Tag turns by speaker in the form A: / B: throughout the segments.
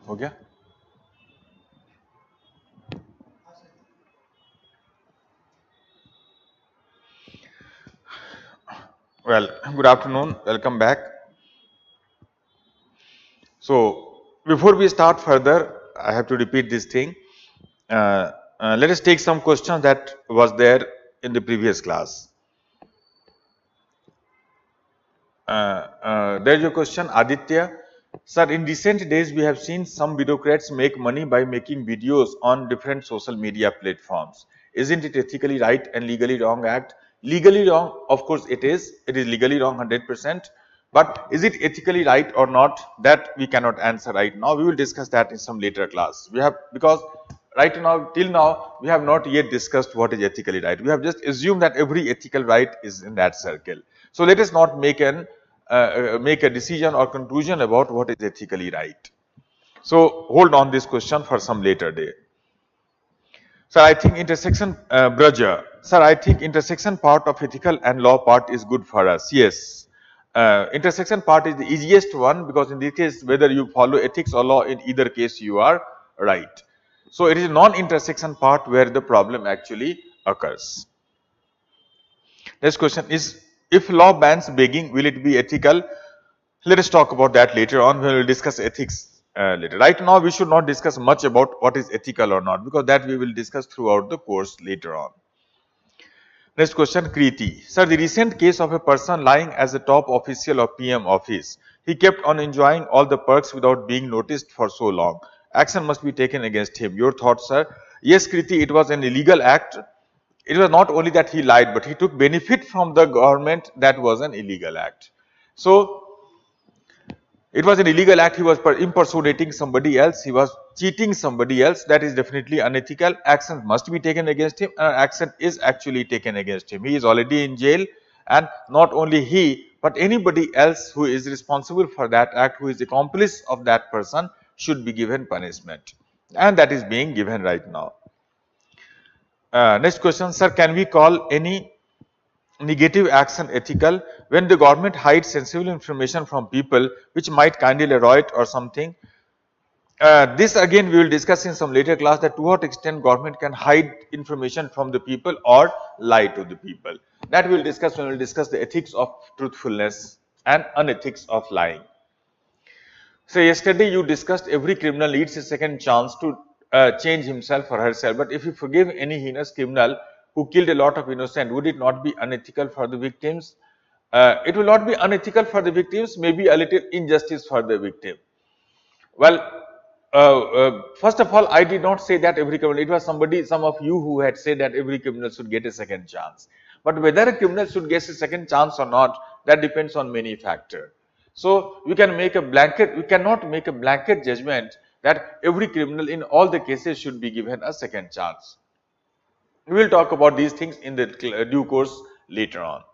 A: हो गया? Well, good afternoon. Welcome back. So, before we start further, I have to repeat this thing. Let us take some questions that was there in the previous class. There is a question, Aditya. Sir, in recent days, we have seen some bureaucrats make money by making videos on different social media platforms. Isn't it ethically right and legally wrong act? Legally wrong, of course it is. It is legally wrong 100%. But is it ethically right or not? That we cannot answer right now. We will discuss that in some later class. We have, because right now, till now, we have not yet discussed what is ethically right. We have just assumed that every ethical right is in that circle. So let us not make a decision or conclusion about what is ethically right. So hold on this question for some later day. Sir, I think intersection, Braja. Sir, I think intersection part of ethical and law part is good for us. Yes. Intersection part is the easiest one, because in this case, whether you follow ethics or law, in either case you are right. So it is non-intersection part where the problem actually occurs. Next question is, if law bans begging, will it be ethical? Let us talk about that later on when we will discuss ethics later. Right now, we should not discuss much about what is ethical or not, because that we will discuss throughout the course later on. Next question, Kriti. Sir, the recent case of a person lying as a top official of PM office. He kept on enjoying all the perks without being noticed for so long. Action must be taken against him. Your thoughts, sir? Yes, Kriti, it was an illegal act. It was not only that he lied, but he took benefit from the government. That was an illegal act. So, it was an illegal act. He was impersonating somebody else. He was cheating somebody else. That is definitely unethical. Action must be taken against him. Action is actually taken against him. He is already in jail, and not only he, but anybody else who is responsible for that act, who is accomplice of that person, should be given punishment. And that is being given right now. Next question, sir. Can we call any negative action ethical when the government hides sensible information from people which might kindly riot or something? This again we will discuss in some later class, that to what extent government can hide information from the people or lie to the people. That we will discuss when we will discuss the ethics of truthfulness and unethics of lying. So yesterday you discussed every criminal needs a second chance to change himself or herself. But if you forgive any heinous criminal who killed a lot of innocent, would it not be unethical for the victims? It will not be unethical for the victims, maybe a little injustice for the victim. Well, first of all, I did not say that every criminal. It was somebody, some of you who had said that every criminal should get a second chance. But whether a criminal should get a second chance or not, that depends on many factors. So we can make a blanket, we cannot make a blanket judgment that every criminal in all the cases should be given a second chance. We will talk about these things in the due course later on.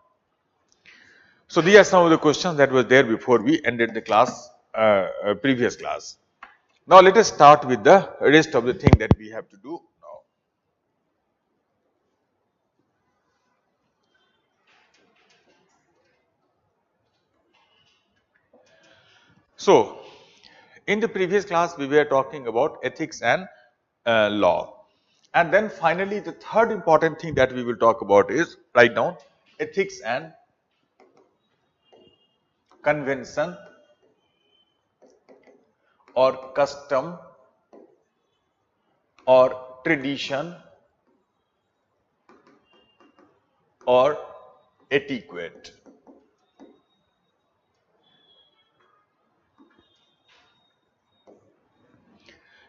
A: So these are some of the questions that were there before we ended the class, previous class. Now let us start with the rest of the thing that we have to do now. So in the previous class we were talking about ethics and law, and then finally the third important thing that we will talk about is, write down, ethics and convention or custom or tradition or etiquette.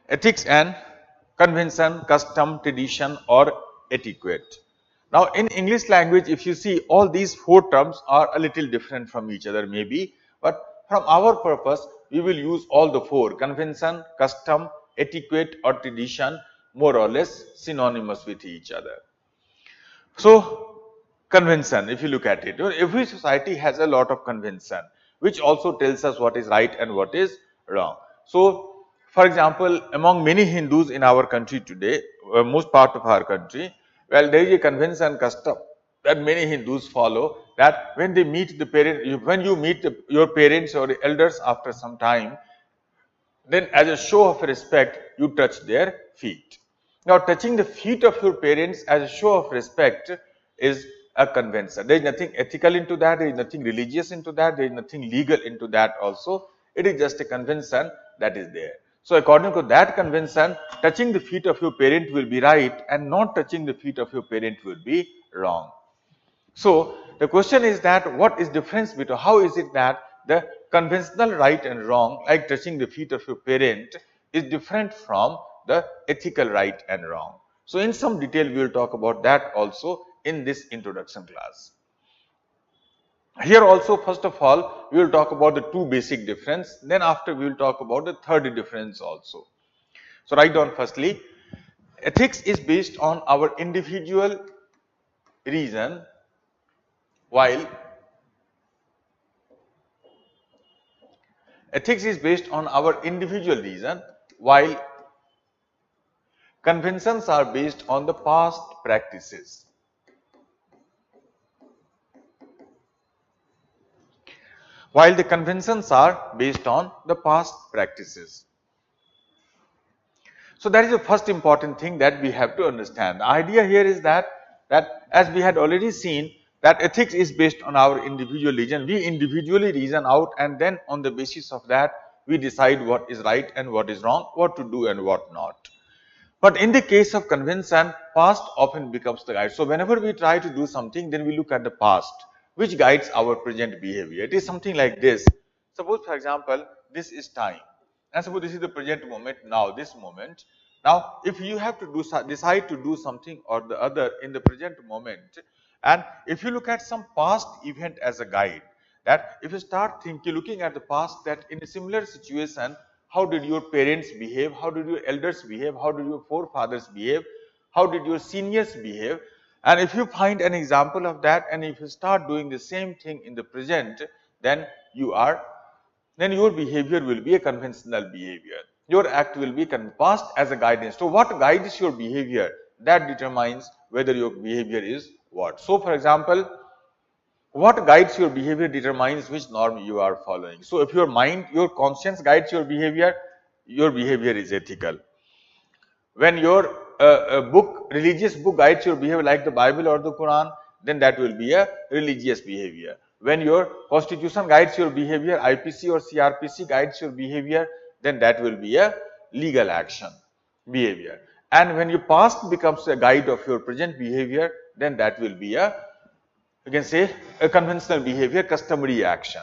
A: Ethics and convention, custom, tradition or etiquette. Now in English language, if you see, all these four terms are a little different from each other maybe, but from our purpose we will use all the four: convention, custom, etiquette or tradition, more or less synonymous with each other. So convention, if you look at it, every society has a lot of convention which also tells us what is right and what is wrong. So for example, among many Hindus in our country today, most part of our country, well, there is a convention custom that many Hindus follow, that when they meet the parent, when you meet your parents or elders after some time, then as a show of respect, you touch their feet. Now, touching the feet of your parents as a show of respect is a convention. There is nothing ethical into that, there is nothing religious into that, there is nothing legal into that also. It is just a convention that is there. So, according to that convention, touching the feet of your parent will be right and not touching the feet of your parent will be wrong. So, the question is that what is difference between, how is it that the conventional right and wrong, like touching the feet of your parent, is different from the ethical right and wrong. So, in some detail we will talk about that also in this introduction class. Here also, first of all, we will talk about the two basic difference, then after we will talk about the third difference also. So, write down firstly, ethics is based on our individual reason, while ethics is based on our individual reason, while conventions are based on the past practices. While the conventions are based on the past practices. So that is the first important thing that we have to understand. The idea here is that as we had already seen, that ethics is based on our individual reason. We individually reason out, and then on the basis of that we decide what is right and what is wrong, what to do and what not. But in the case of convention, past often becomes the guide. So whenever we try to do something, then we look at the past, which guides our present behavior. It is something like this. Suppose, for example, this is time, and suppose this is the present moment, now this moment. Now, if you have to decide to do something or the other in the present moment, and if you look at some past event as a guide, that if you start looking at the past, that in a similar situation, how did your parents behave, how did your elders behave, how did your forefathers behave, how did your seniors behave, and if you find an example of that, and if you start doing the same thing in the present, then your behavior will be a conventional behavior. Your act will be past as a guidance. So what guides your behavior? That determines whether your behavior is what. So for example, what guides your behavior determines which norm you are following. So if your mind, your conscience guides your behavior is ethical. When your religious book guides your behavior like the Bible or the Quran, then that will be a religious behavior. When your constitution guides your behavior, IPC or CRPC guides your behavior, then that will be a legal action behavior. And when your past becomes a guide of your present behavior, then that will be you can say a conventional behavior, customary action.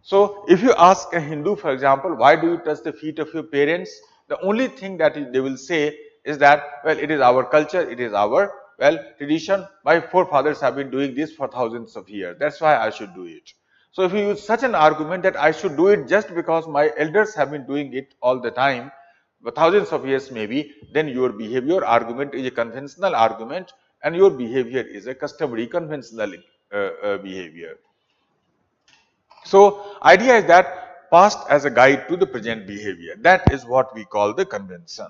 A: So if you ask a Hindu, for example, why do you touch the feet of your parents? The only thing that they will say is that, well, it is our culture, it is our, tradition. My forefathers have been doing this for thousands of years. That's why I should do it. So if you use such an argument that I should do it just because my elders have been doing it all the time, for thousands of years maybe, then your behavior argument is a conventional argument and your behavior is a customary conventional behavior. So idea is that past as a guide to the present behavior. That is what we call the convention.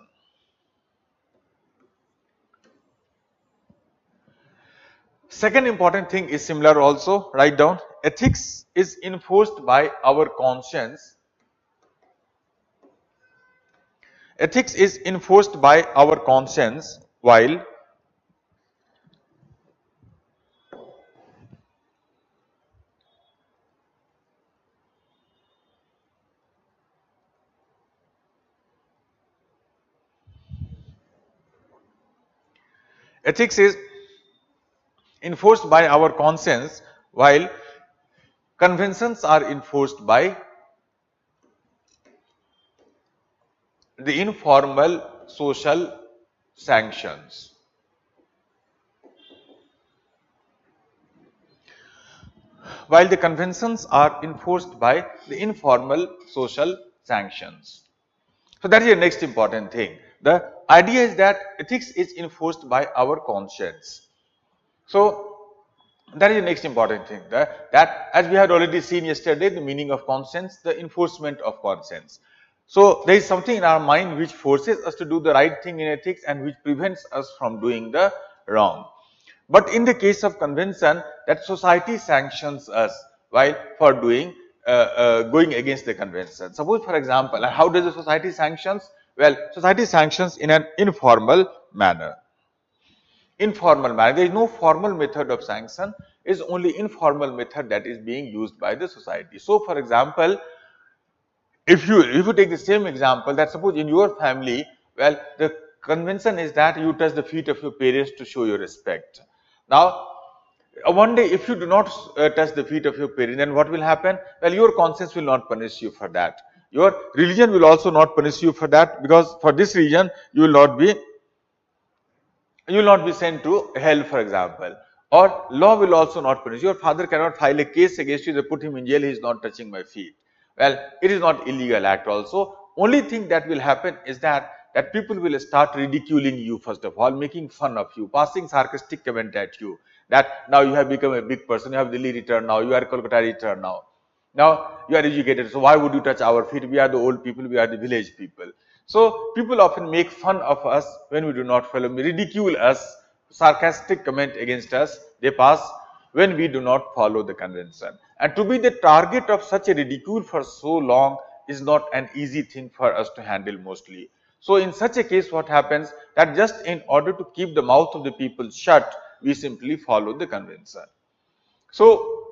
A: Second important thing is similar also. Write down. Ethics is enforced by our conscience. Ethics is enforced by our conscience, while ethics is enforced by our conscience, while conventions are enforced by the informal social sanctions. While the conventions are enforced by the informal social sanctions. So that is the next important thing. The idea is that ethics is enforced by our conscience. So that is the next important thing, that as we had already seen yesterday, the meaning of conscience, the enforcement of conscience. So there is something in our mind which forces us to do the right thing in ethics and which prevents us from doing the wrong. But in the case of convention, that society sanctions us while for doing going against the convention. Suppose, for example, and how does the society sanctions? Well, society sanctions in an informal manner. Informal manner. There is no formal method of sanction. Is only informal method that is being used by the society. So, for example, if you take the same example, that suppose in your family, well, the convention is that you touch the feet of your parents to show your respect. Now, one day if you do not touch the feet of your parents, then what will happen? Well, your conscience will not punish you for that. Your religion will also not punish you for that, because for this reason you will not be sent to hell, for example. Or law will also not punish. Your father cannot file a case against you, they put him in jail, he is not touching my feet. Well, it is not illegal act also. Only thing that will happen is that people will start ridiculing you, first of all, making fun of you, passing sarcastic comment at you, that now you have become a big person, you have Delhi return now, you are Kolkata return now. Now you are educated, so why would you touch our feet? We are the old people, we are the village people. So people often make fun of us when we do not follow, ridicule us, sarcastic comment against us, they pass when we do not follow the convention. And to be the target of such a ridicule for so long is not an easy thing for us to handle mostly. So in such a case, what happens that just in order to keep the mouth of the people shut, we simply follow the convention. So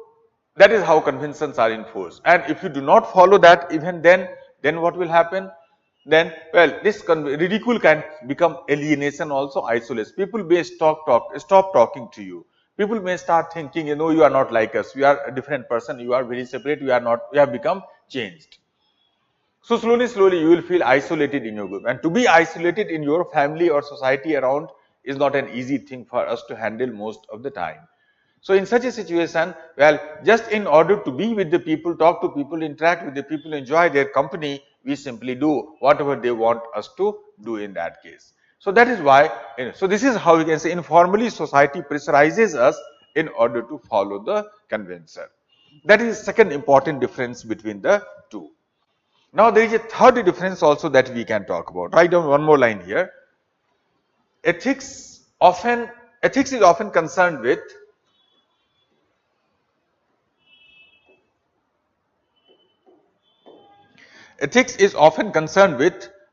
A: that is how conventions are enforced. And if you do not follow that, even then what will happen? Then, well, this ridicule can become alienation also, isolation. People may stop talking to you. People may start thinking, you know, you are not like us. We are a different person. You are very separate. We have become changed. So slowly you will feel isolated in your group. And to be isolated in your family or society around is not an easy thing for us to handle most of the time. So in such a situation, well, just in order to be with the people, talk to people, interact with the people, enjoy their company, we simply do whatever they want us to do in that case. So that is why, so this is how we can say informally society pressurizes us in order to follow the convention. That is the second important difference between the two. Now there is a third difference also that we can talk about. Write down one more line here. Ethics is often concerned with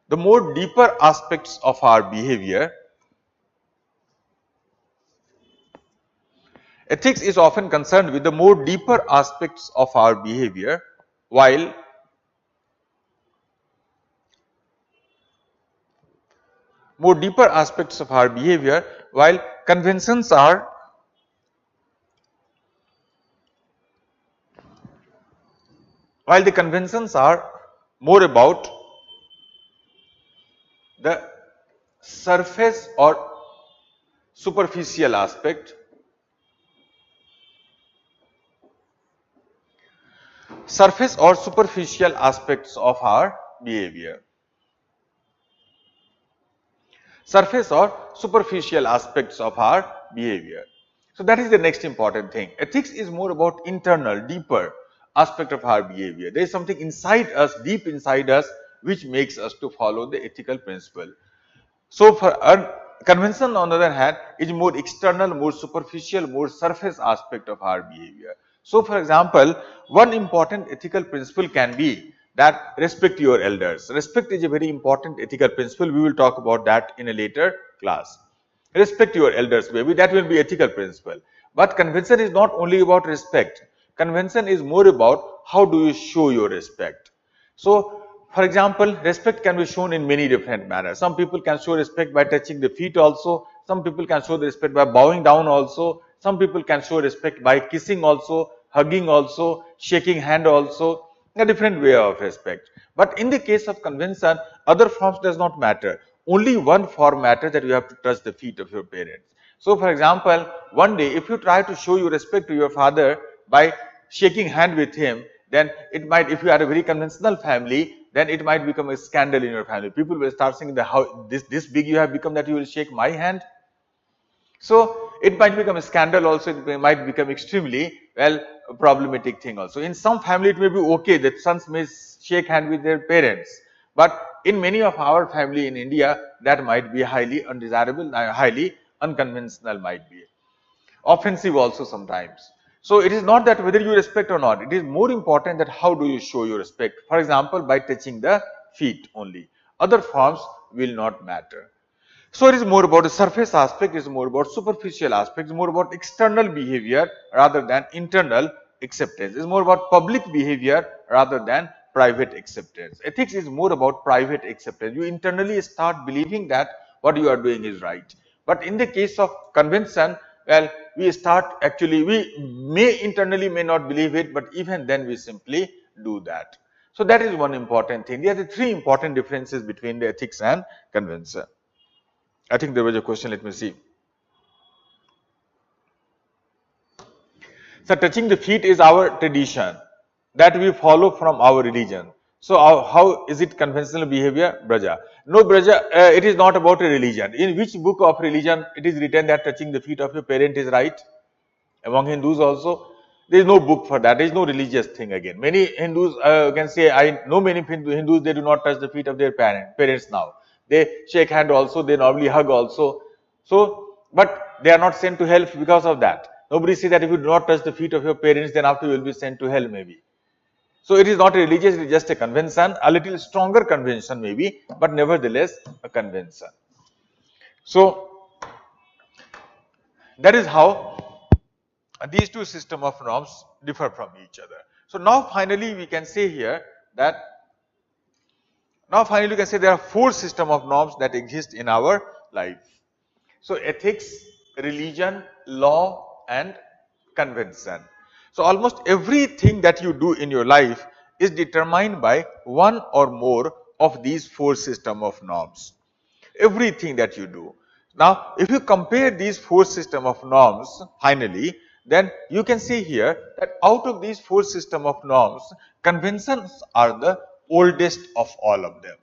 A: the more deeper aspects of our behavior. Ethics is often concerned with the more deeper aspects of our behavior, while conventions are more about the surface or superficial aspect. Surface or superficial aspects of our behavior. Surface or superficial aspects of our behavior. So that is the next important thing. Ethics is more about internal, deeper aspect of our behavior. There is something inside us, deep inside us, which makes us to follow the ethical principle. So for a convention, on the other hand, is more external, more superficial, more surface aspect of our behavior. So for example, one important ethical principle can be that respect your elders. Respect is a very important ethical principle. We will talk about that in a later class. Respect your elders, maybe that will be ethical principle. But convention is not only about respect. Convention is more about how do you show your respect. So for example, respect can be shown in many different manners. Some people can show respect by touching the feet also. Some people can show the respect by bowing down also. Some people can show respect by kissing also, hugging also, shaking hand also. A different way of respect. But in the case of convention, other forms does not matter. Only one form matters, that you have to touch the feet of your parents. So for example, one day if you try to show your respect to your father by shaking hand with him, then it might, if you are a very conventional family, then it might become a scandal in your family. People will start saying that how this big you have become that you will shake my hand. So it might become a scandal also, it might become extremely, well, problematic thing also. In some family it may be okay that sons may shake hand with their parents, but in many of our family in India, that might be highly undesirable, highly unconventional, might be offensive also sometimes. So it is not that whether you respect or not, it is more important that how do you show your respect. For example, by touching the feet only. Other forms will not matter. So it is more about the surface aspect, it is more about superficial aspects, more about external behavior rather than internal acceptance. It is more about public behavior rather than private acceptance. Ethics is more about private acceptance. You internally start believing that what you are doing is right. But in the case of convention, well, we may internally may not believe it, but even then we simply do that. So that is one important thing. There are the three important differences between the ethics and convention. I think there was a question, let me see. So touching the feet is our tradition that we follow from our religion. So how is it conventional behavior? Braja. No, Braja, it is not about a religion. In which book of religion it is written that touching the feet of your parent is right? Among Hindus also, there is no book for that. There is no religious thing again. Many Hindus can say, I know many Hindus, they do not touch the feet of their parents now. They shake hand also, they normally hug also. So, but they are not sent to hell because of that. Nobody says that if you do not touch the feet of your parents, then after you will be sent to hell maybe. So it is not a religious, it is just a convention, a little stronger convention maybe, but nevertheless a convention. So that is how these two systems of norms differ from each other. So now finally we can say here that there are four systems of norms that exist in our life. So ethics, religion, law and convention. So almost everything that you do in your life is determined by one or more of these four systems of norms. Everything that you do. Now, if you compare these four systems of norms, finally, then you can see here that out of these four systems of norms, conventions are the oldest of all of them.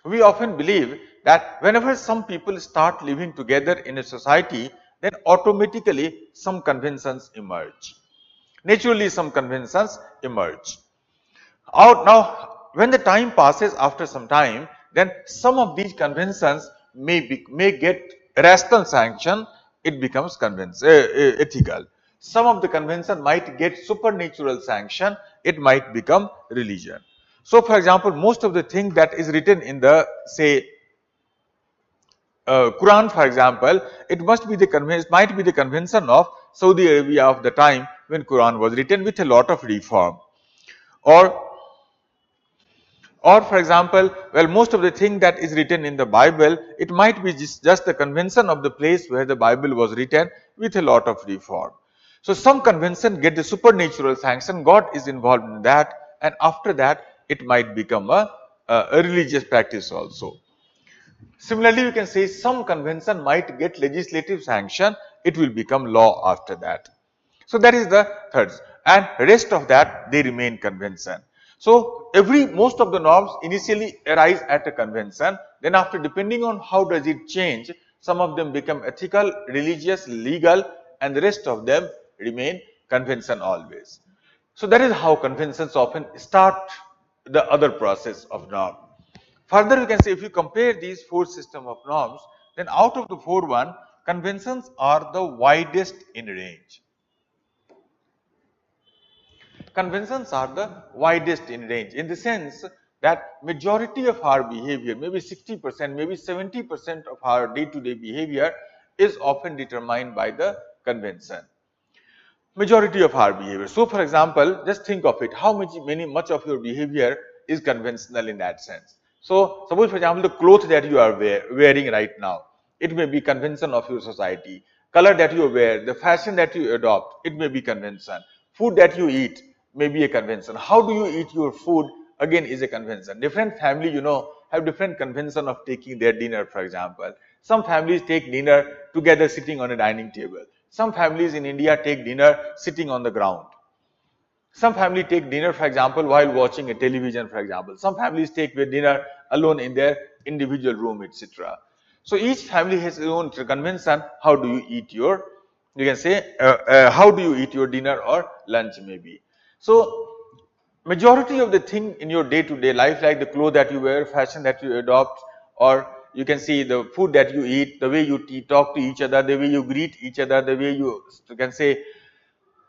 A: We often believe that whenever some people start living together in a society, then automatically some conventions emerge. Naturally, some conventions emerge. Now, when the time passes after some time, then some of these conventions may get rational sanction, it becomes ethical. Some of the convention might get supernatural sanction, it might become religion. So, for example, most of the things that is written in the, say, Quran, for example, it might be the convention of Saudi Arabia of the time when Quran was written with a lot of reform. Or for example, well, most of the thing that is written in the Bible, it might be just the convention of the place where the Bible was written with a lot of reform. So some convention get the supernatural sanction, God is involved in that, and after that it might become a religious practice also. Similarly, you can say some convention might get legislative sanction, it will become law after that. So that is the third, and rest of that they remain convention. So most of the norms initially arise at a convention, then after depending on how does it change, some of them become ethical, religious, legal, and the rest of them remain convention always. So that is how conventions often start the other process of norm. Further, you can say if you compare these four systems of norms, then out of the four one, conventions are the widest in range. Conventions are the widest in range in the sense that majority of our behavior, maybe 60%, maybe 70% of our day-to-day behavior is often determined by the convention. Majority of our behavior. So, for example, just think of it, how much of your behavior is conventional in that sense. So, suppose for example, the clothes that you are wearing right now, it may be convention of your society. Color that you wear, the fashion that you adopt, it may be convention. Food that you eat may be a convention. How do you eat your food, again, is a convention. Different family, have different convention of taking their dinner, for example. Some families take dinner together sitting on a dining table. Some families in India take dinner sitting on the ground. Some families take dinner, for example, while watching a television, for example. Some families take their dinner alone in their individual room, etc. So each family has its own convention. How do you eat your, you can say, how do you eat your dinner or lunch maybe. So majority of the thing in your day-to-day life, like the clothes that you wear, fashion that you adopt, or you can see the food that you eat, the way you talk to each other, the way you greet each other, the way you can say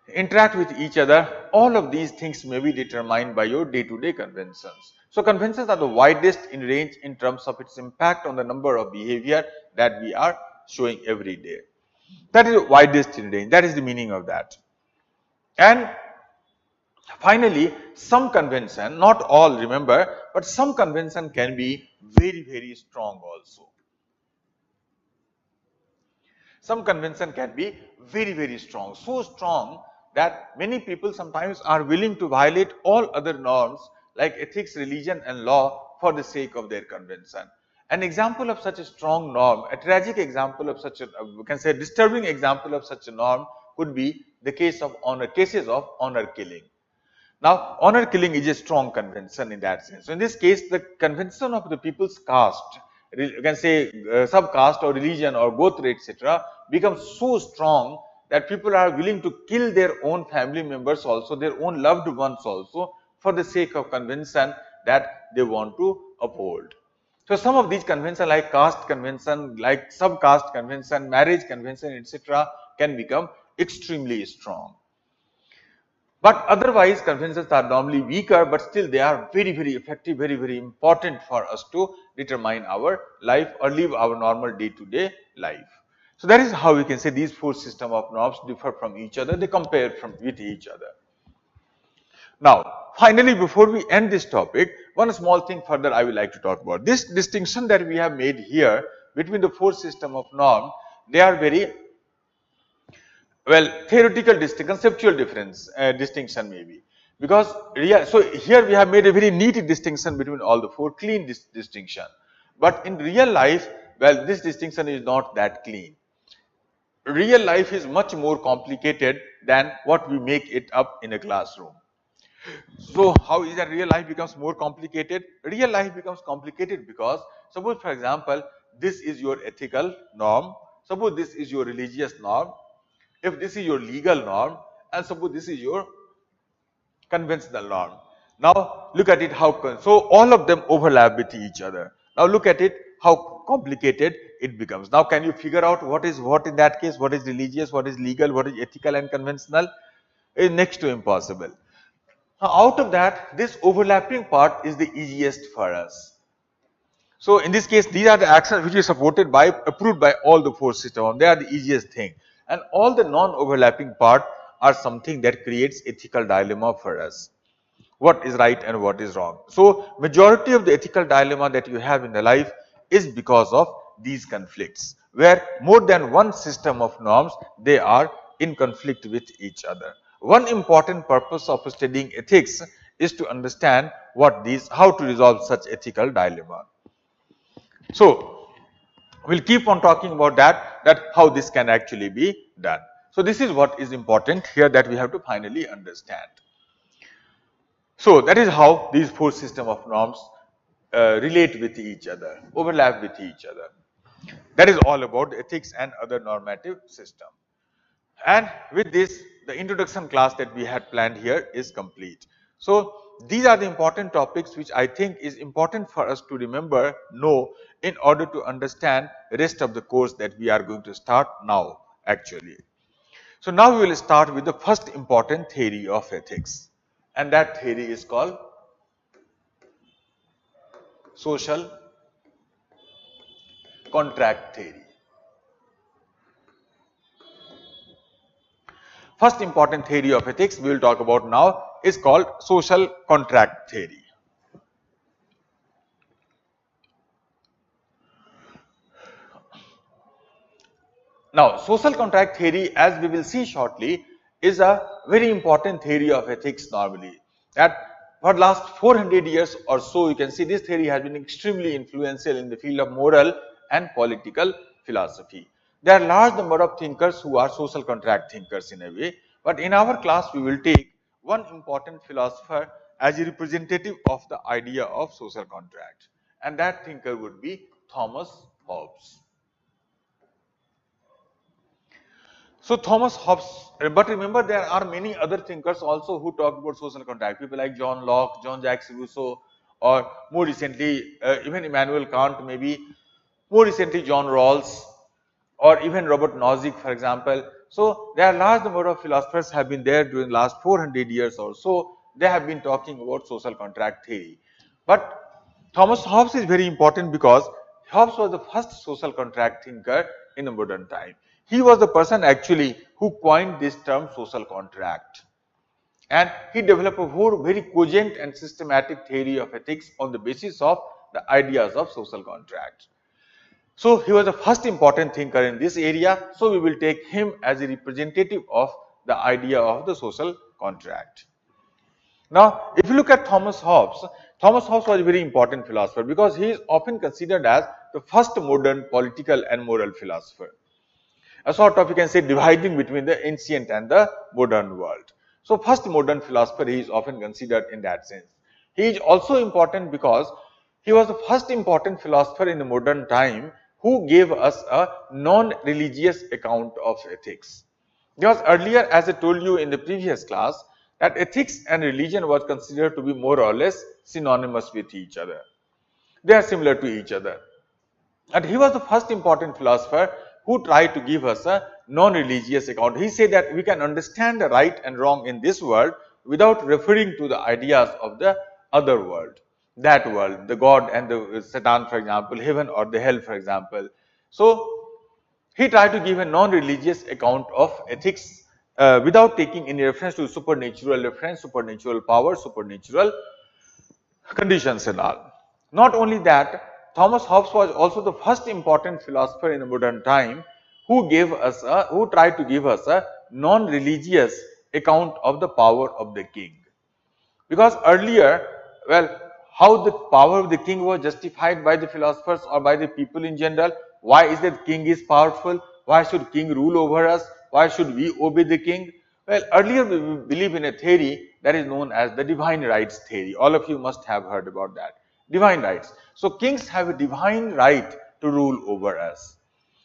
A: interact with each other, all of these things may be determined by your day-to-day conventions. So conventions are the widest in range in terms of its impact on the number of behavior that we are showing every day. That is the widest in range. That is the meaning of that. And finally, some convention, not all remember, but some convention can be very, very strong also. Some convention can be very, very strong, so strong that many people sometimes are willing to violate all other norms like ethics, religion and law for the sake of their convention. An example of such a strong norm, a tragic example of such a, we can say disturbing example of such a norm could be the cases of honor killing. Now, honor killing is a strong convention in that sense. So, in this case, the convention of the people's caste, you can say subcaste or religion or gotra, etc., becomes so strong that people are willing to kill their own family members also, their own loved ones also, for the sake of convention that they want to uphold. So, some of these conventions like caste convention, like subcaste convention, marriage convention, etc., can become extremely strong. But otherwise conventions are normally weaker, but still they are very, very effective, very, very important for us to determine our life or live our normal day-to-day life. So that is how we can say these four system of norms differ from each other, they compare with each other. Now, finally, before we end this topic, one small thing further I would like to talk about. This distinction that we have made here between the four system of norm, they are very theoretical conceptual difference, distinction maybe, because so here we have made a very neat distinction between all the four, clean distinction, but in real life, this distinction is not that clean. Real life is much more complicated than what we make it up in a classroom. So how is that real life becomes more complicated? Real life becomes complicated because suppose, for example, this is your ethical norm, suppose this is your religious norm, if this is your legal norm, and suppose this is your conventional norm. Now look at it how, so all of them overlap with each other. Now look at it how complicated it becomes. Now can you figure out what is what in that case, what is religious, what is legal, what is ethical and conventional? Is next to impossible. Now out of that, this overlapping part is the easiest for us. So in this case, these are the actions which is supported by, approved by all the four systems. They are the easiest thing. And all the non-overlapping part are something that creates ethical dilemma for us. What is right and what is wrong. So majority of the ethical dilemma that you have in the life is because of these conflicts, where more than one system of norms, they are in conflict with each other. One important purpose of studying ethics is to understand how to resolve such ethical dilemma. So we'll keep on talking about that how this can actually be done. So this is what is important here that we have to finally understand. So that is how these four system of norms relate with each other, overlap with each other. That is all about ethics and other normative system. And with this, the introduction class that we had planned here is complete. So these are the important topics which I think is important for us to remember, know, in order to understand the rest of the course that we are going to start now actually. So now we will start with the first important theory of ethics, and that theory is called social contract theory. First important theory of ethics we will talk about now is called social contract theory. Now, social contract theory, as we will see shortly, is a very important theory of ethics normally. That for last 400 years or so, you can see this theory has been extremely influential in the field of moral and political philosophy. There are large number of thinkers who are social contract thinkers in a way, but in our class we will take one important philosopher as a representative of the idea of social contract, and that thinker would be Thomas Hobbes. So Thomas Hobbes, but remember there are many other thinkers also who talk about social contract, people like John Locke, Jean-Jacques Rousseau, or more recently even Immanuel Kant, maybe more recently John Rawls, or even Robert Nozick, for example. So there are large number of philosophers have been there during last 400 years or so. They have been talking about social contract theory. But Thomas Hobbes is very important because Hobbes was the first social contract thinker in the modern time. He was the person actually who coined this term social contract. And he developed a whole very cogent and systematic theory of ethics on the basis of the ideas of social contract. So he was the first important thinker in this area. So we will take him as a representative of the idea of the social contract. Now, if you look at Thomas Hobbes was a very important philosopher because he is often considered as the first modern political and moral philosopher. A sort of, you can say, dividing between the ancient and the modern world. So first modern philosopher, he is often considered in that sense. He is also important because he was the first important philosopher in the modern time who gave us a non-religious account of ethics. Because earlier, as I told you in the previous class, that ethics and religion was considered to be more or less synonymous with each other. They are similar to each other. And he was the first important philosopher who tried to give us a non-religious account. He said that we can understand the right and wrong in this world without referring to the ideas of the other world, that world, the God and the Satan, for example, heaven or the hell, for example. So he tried to give a non-religious account of ethics without taking any reference to supernatural power, supernatural conditions and all. Not only that, Thomas Hobbes was also the first important philosopher in the modern time who tried to give us a non-religious account of the power of the king. Because earlier, well, how the power of the king was justified by the philosophers or by the people in general. Why is that king is powerful? Why should king rule over us? Why should we obey the king? Well, earlier we believe in a theory that is known as the divine rights theory. All of you must have heard about that. Divine rights. So kings have a divine right to rule over us.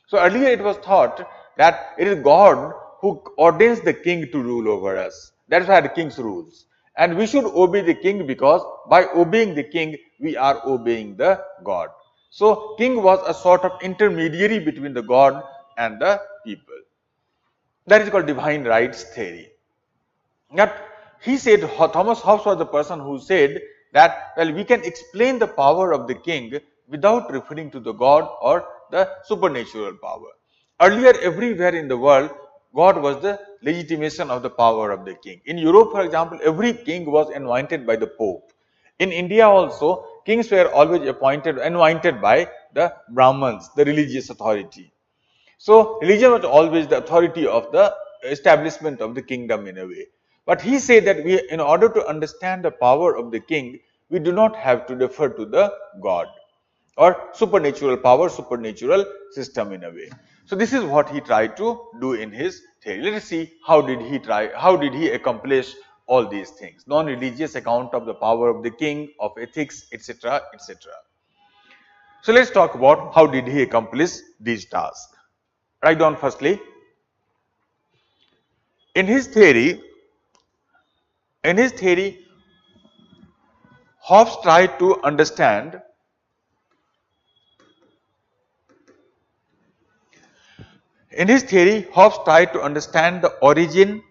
A: So earlier it was thought that it is God who ordains the king to rule over us. That is why the king's rules. And we should obey the king because by obeying the king, we are obeying the God. So king was a sort of intermediary between the God and the people. That is called divine rights theory. But he said, Thomas Hobbes was the person who said that, well, we can explain the power of the king without referring to the God or the supernatural power. Earlier, everywhere in the world, God was the legitimation of the power of the king. In Europe, for example, every king was anointed by the Pope. In India also, kings were always anointed by the Brahmins, the religious authority. So, religion was always the authority of the establishment of the kingdom in a way. But he said that in order to understand the power of the king, we do not have to refer to the God or supernatural power, supernatural system in a way. So this is what he tried to do in his theory. Let us see how did he accomplish all these things. Non-religious account of the power of the king, of ethics, etc., etc. So let's talk about how did he accomplish these tasks. Write down firstly, in his theory, Hobbes tried to understand the origin,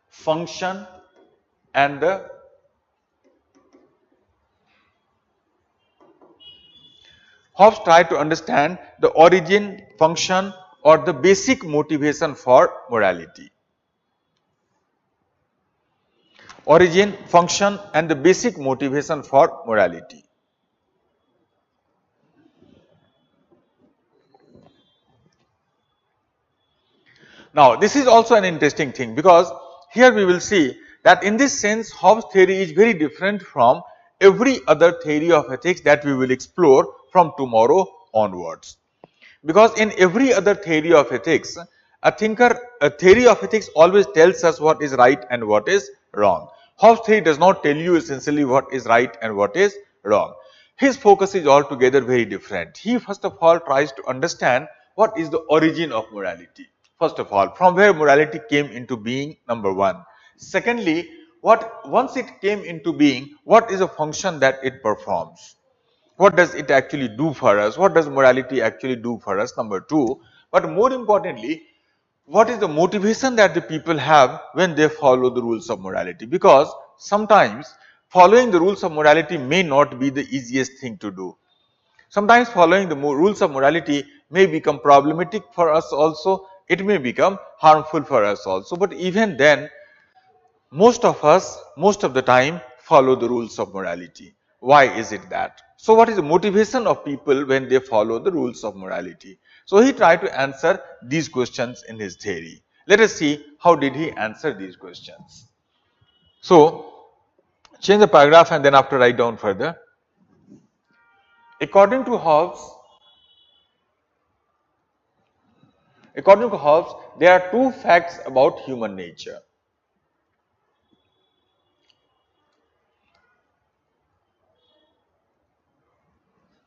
A: function and the Hobbes tried to understand the origin, function or the basic motivation for morality. Origin, function and the basic motivation for morality. Now, this is also an interesting thing because here we will see that in this sense Hobbes' theory is very different from every other theory of ethics that we will explore from tomorrow onwards. Because in every other theory of ethics, a theory of ethics always tells us what is right and what is wrong. Hobbes' theory does not tell you essentially what is right and what is wrong. His focus is altogether very different. He first of all tries to understand what is the origin of morality. First of all, from where morality came into being, number one. Secondly, once it came into being, what is a function that it performs? What does it actually do for us? What does morality actually do for us? Number two. but more importantly, what is the motivation that the people have when they follow the rules of morality? Because sometimes following the rules of morality may not be the easiest thing to do. Sometimes following the rules of morality may become problematic for us also, it may become harmful for us also, but even then most of us, most of the time, follow the rules of morality. Why is it that? So what is the motivation of people when they follow the rules of morality? So he tried to answer these questions in his theory. Let us see how did he answer these questions. So change the paragraph and then after write down further. According to Hobbes, there are two facts about human nature.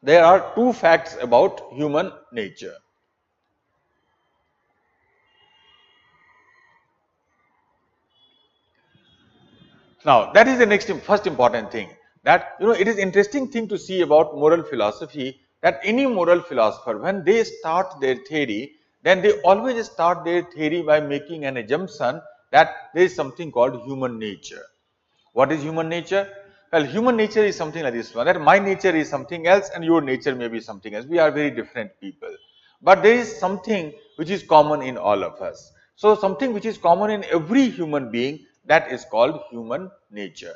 A: There are two facts about human nature. Now, that is the first important thing, that it is interesting thing to see about moral philosophy, that any moral philosopher, when they start their theory, then they always start their theory by making an assumption that there is something called human nature. What is human nature? Well, human nature is something like this one, that my nature is something else and your nature may be something else. We are very different people. But there is something which is common in all of us. So something which is common in every human being, that is called human nature.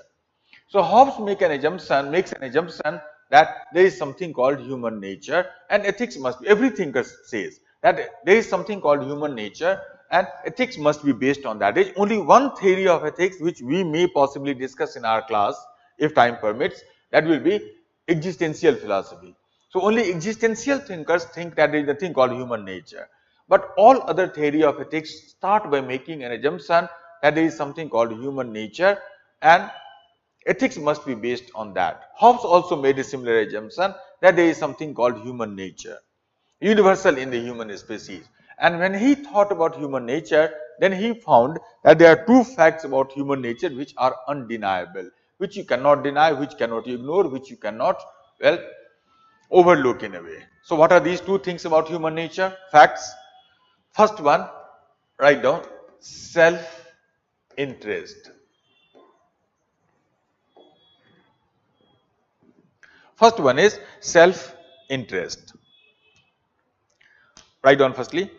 A: So Hobbes makes an assumption that there is something called human nature, and ethics must be, every thinker says that there is something called human nature and ethics must be based on that. There is only one theory of ethics which we may possibly discuss in our class if time permits, that will be existential philosophy. So only existential thinkers think that there is a thing called human nature. But all other theory of ethics start by making an assumption that there is something called human nature and ethics must be based on that. Hobbes also made a similar assumption that there is something called human nature, universal in the human species. And when he thought about human nature, then he found that there are two facts about human nature which are undeniable, which you cannot deny, which cannot ignore, which you cannot, well, overlook in a way. So what are these two things about human nature? Facts. First one, write down, self-interest. First one is self-interest. Write down firstly.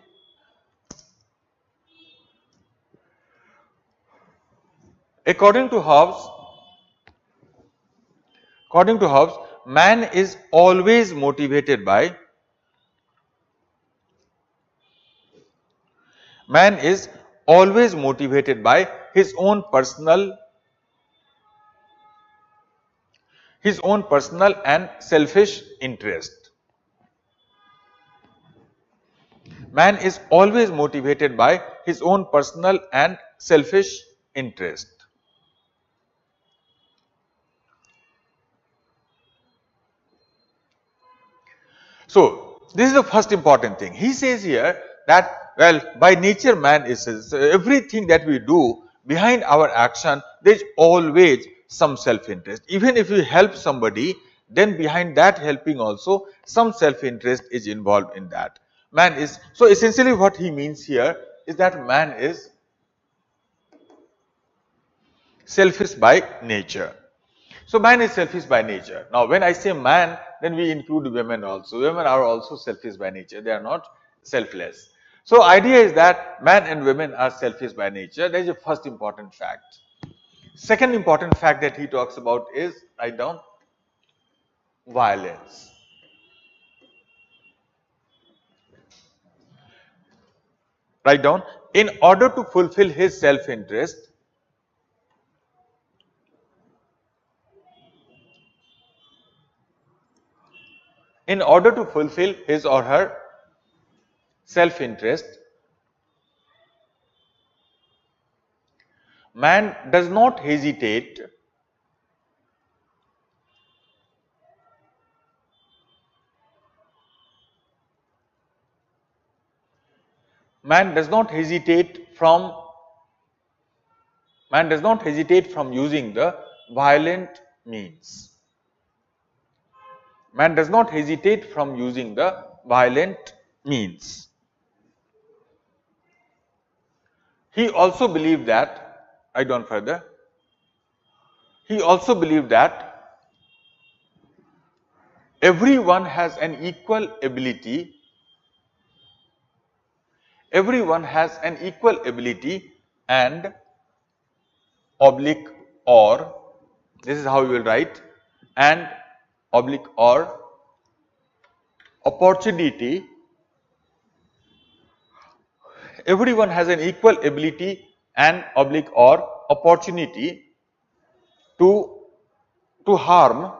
A: According to Hobbes, man is always motivated by his own personal and selfish interest. Man is always motivated by his own personal and selfish interest. So this is the first important thing. He says here that, well, by nature man is, everything that we do, behind our action there is always some self-interest. Even if we help somebody, then behind that helping also some self-interest is involved in that. Man is, so essentially what he means here is that man is selfish by nature. So man is selfish by nature. Now when I say man, then we include women also. Women are also selfish by nature. They are not selfless. So idea is that man and women are selfish by nature. That is the first important fact. Second important fact that he talks about is, write down, violence. Write down, in order to fulfill his self-interest, in order to fulfill his or her self-interest, man does not hesitate from using the violent means. Man does not hesitate from using the violent means. He also believed that, I go on further, he also believed that everyone has an equal ability, everyone has an equal ability and oblique or, this is how you will write, and oblique or opportunity, everyone has an equal ability and oblique or opportunity to to harm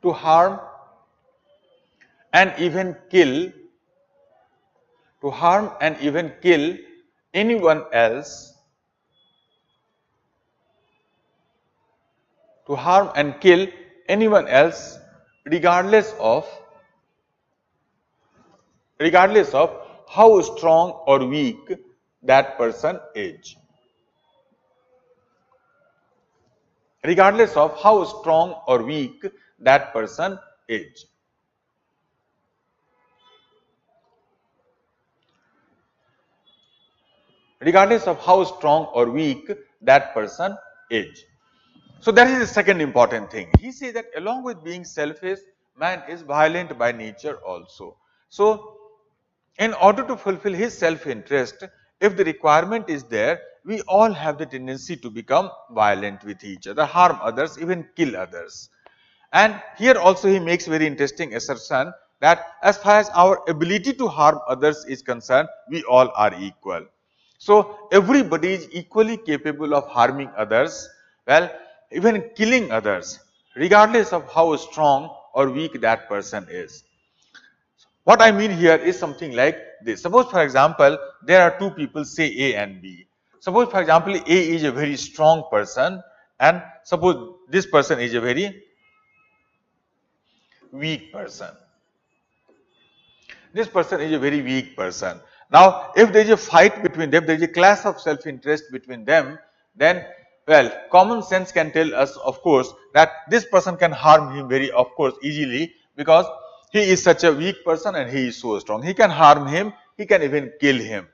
A: to harm and even kill to harm and even kill anyone else, to harm and kill anyone else regardless of how strong or weak that person is, regardless of how strong or weak that person is. Regardless of how strong or weak that person is. So that is the second important thing. He says that along with being selfish, man is violent by nature also. So in order to fulfill his self-interest, if the requirement is there, we all have the tendency to become violent with each other, harm others, even kill others. And here also he makes very interesting assertion that as far as our ability to harm others is concerned, we all are equal. So everybody is equally capable of harming others, well, even killing others, regardless of how strong or weak that person is. What I mean here is something like this. Suppose for example, there are two people, say A and B. Suppose for example, A is a very strong person and suppose this person is a very weak person. This person is a very weak person. Now, if there is a fight between them, there is a clash of self-interest between them, then, well, common sense can tell us, of course, that this person can harm him very, of course, easily because he is such a weak person and he is so strong. He can harm him, he can even kill him,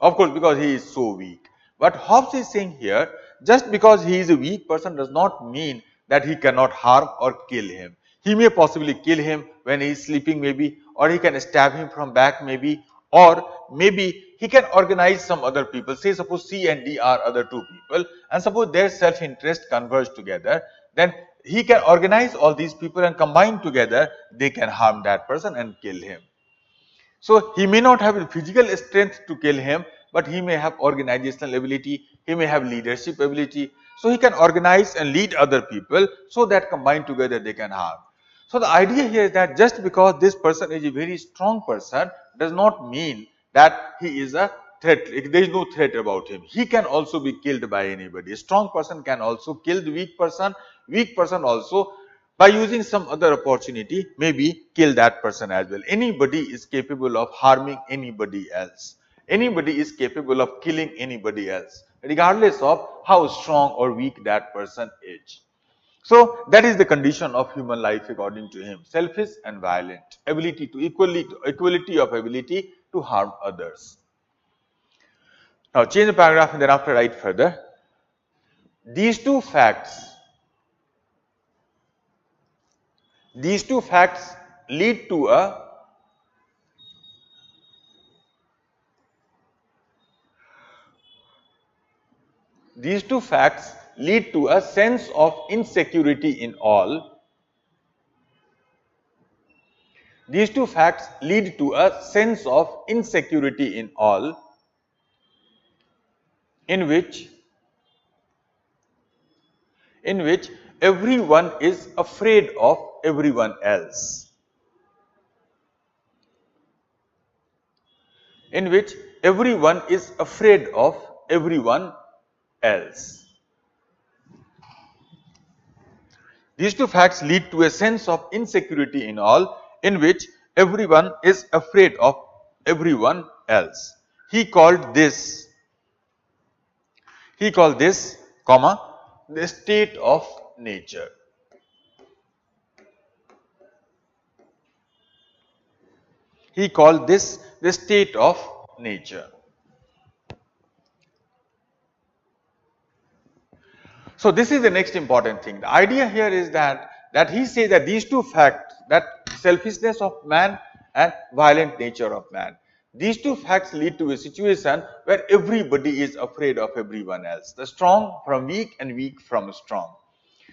A: of course, because he is so weak. But Hobbes is saying here, just because he is a weak person does not mean that he cannot harm or kill him. He may possibly kill him when he is sleeping maybe, or he can stab him from back maybe, or maybe he can organize some other people. Say suppose C and D are other two people and suppose their self-interest converge together, then he can organize all these people and combine together, they can harm that person and kill him. So he may not have the physical strength to kill him, but he may have organizational ability, he may have leadership ability. So he can organize and lead other people so that combined together they can harm. So the idea here is that just because this person is a very strong person does not mean that he is a threat. There is no threat about him. He can also be killed by anybody. A strong person can also kill the weak person also by using some other opportunity, maybe kill that person as well. Anybody is capable of harming anybody else. Anybody is capable of killing anybody else, regardless of how strong or weak that person is. So that is the condition of human life according to him, selfish and violent, ability to equality of ability to harm others. Now change the paragraph and thereafter write further. These two facts These two facts lead to a sense of insecurity in all. These two facts lead to a sense of insecurity in all, in which everyone is afraid of everyone else. In which everyone is afraid of everyone else. These two facts lead to a sense of insecurity in all, in which everyone is afraid of everyone else. He called this, comma, the state of nature. He called this the state of nature. So this is the next important thing. The idea here is that he says that these two facts, that selfishness of man and violent nature of man, these two facts lead to a situation where everybody is afraid of everyone else. The strong from weak and weak from strong.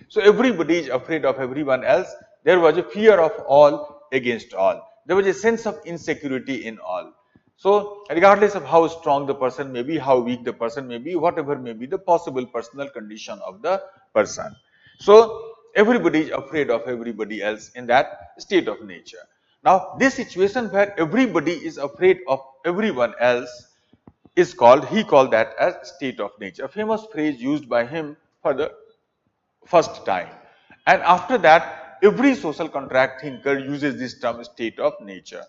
A: So everybody is afraid of everyone else. There was a fear of all against all. There was a sense of insecurity in all. So regardless of how strong the person may be, how weak the person may be, whatever may be the possible personal condition of the person. So everybody is afraid of everybody else in that state of nature. Now this situation where everybody is afraid of everyone else is called, he called that as state of nature. A famous phrase used by him for the first time. And after that, every social contract thinker uses this term state of nature.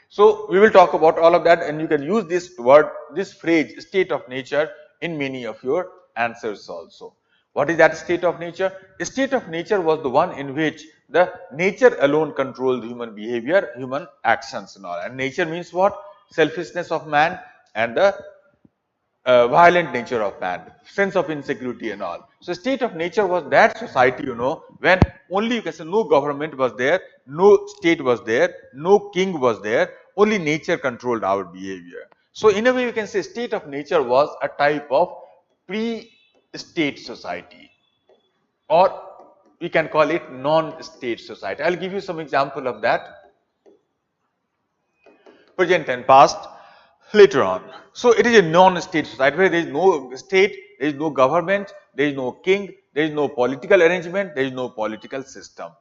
A: So we will talk about all of that, and you can use this word, this phrase state of nature in many of your answers also. What is that state of nature? A state of nature was the one in which the nature alone controlled human behavior, human actions and all. And nature means what? Selfishness of man and the violent nature of man, sense of insecurity and all. So state of nature was that society, when only, you can say, no government was there, no state was there, no king was there, only nature controlled our behavior. So in a way you can say state of nature was a type of pre-state society, or we can call it non-state society. I will give you some example of that, present and past, later on. So it is a non-state society where there is no state, there is no government, there is no king, there is no political arrangement, there is no political system.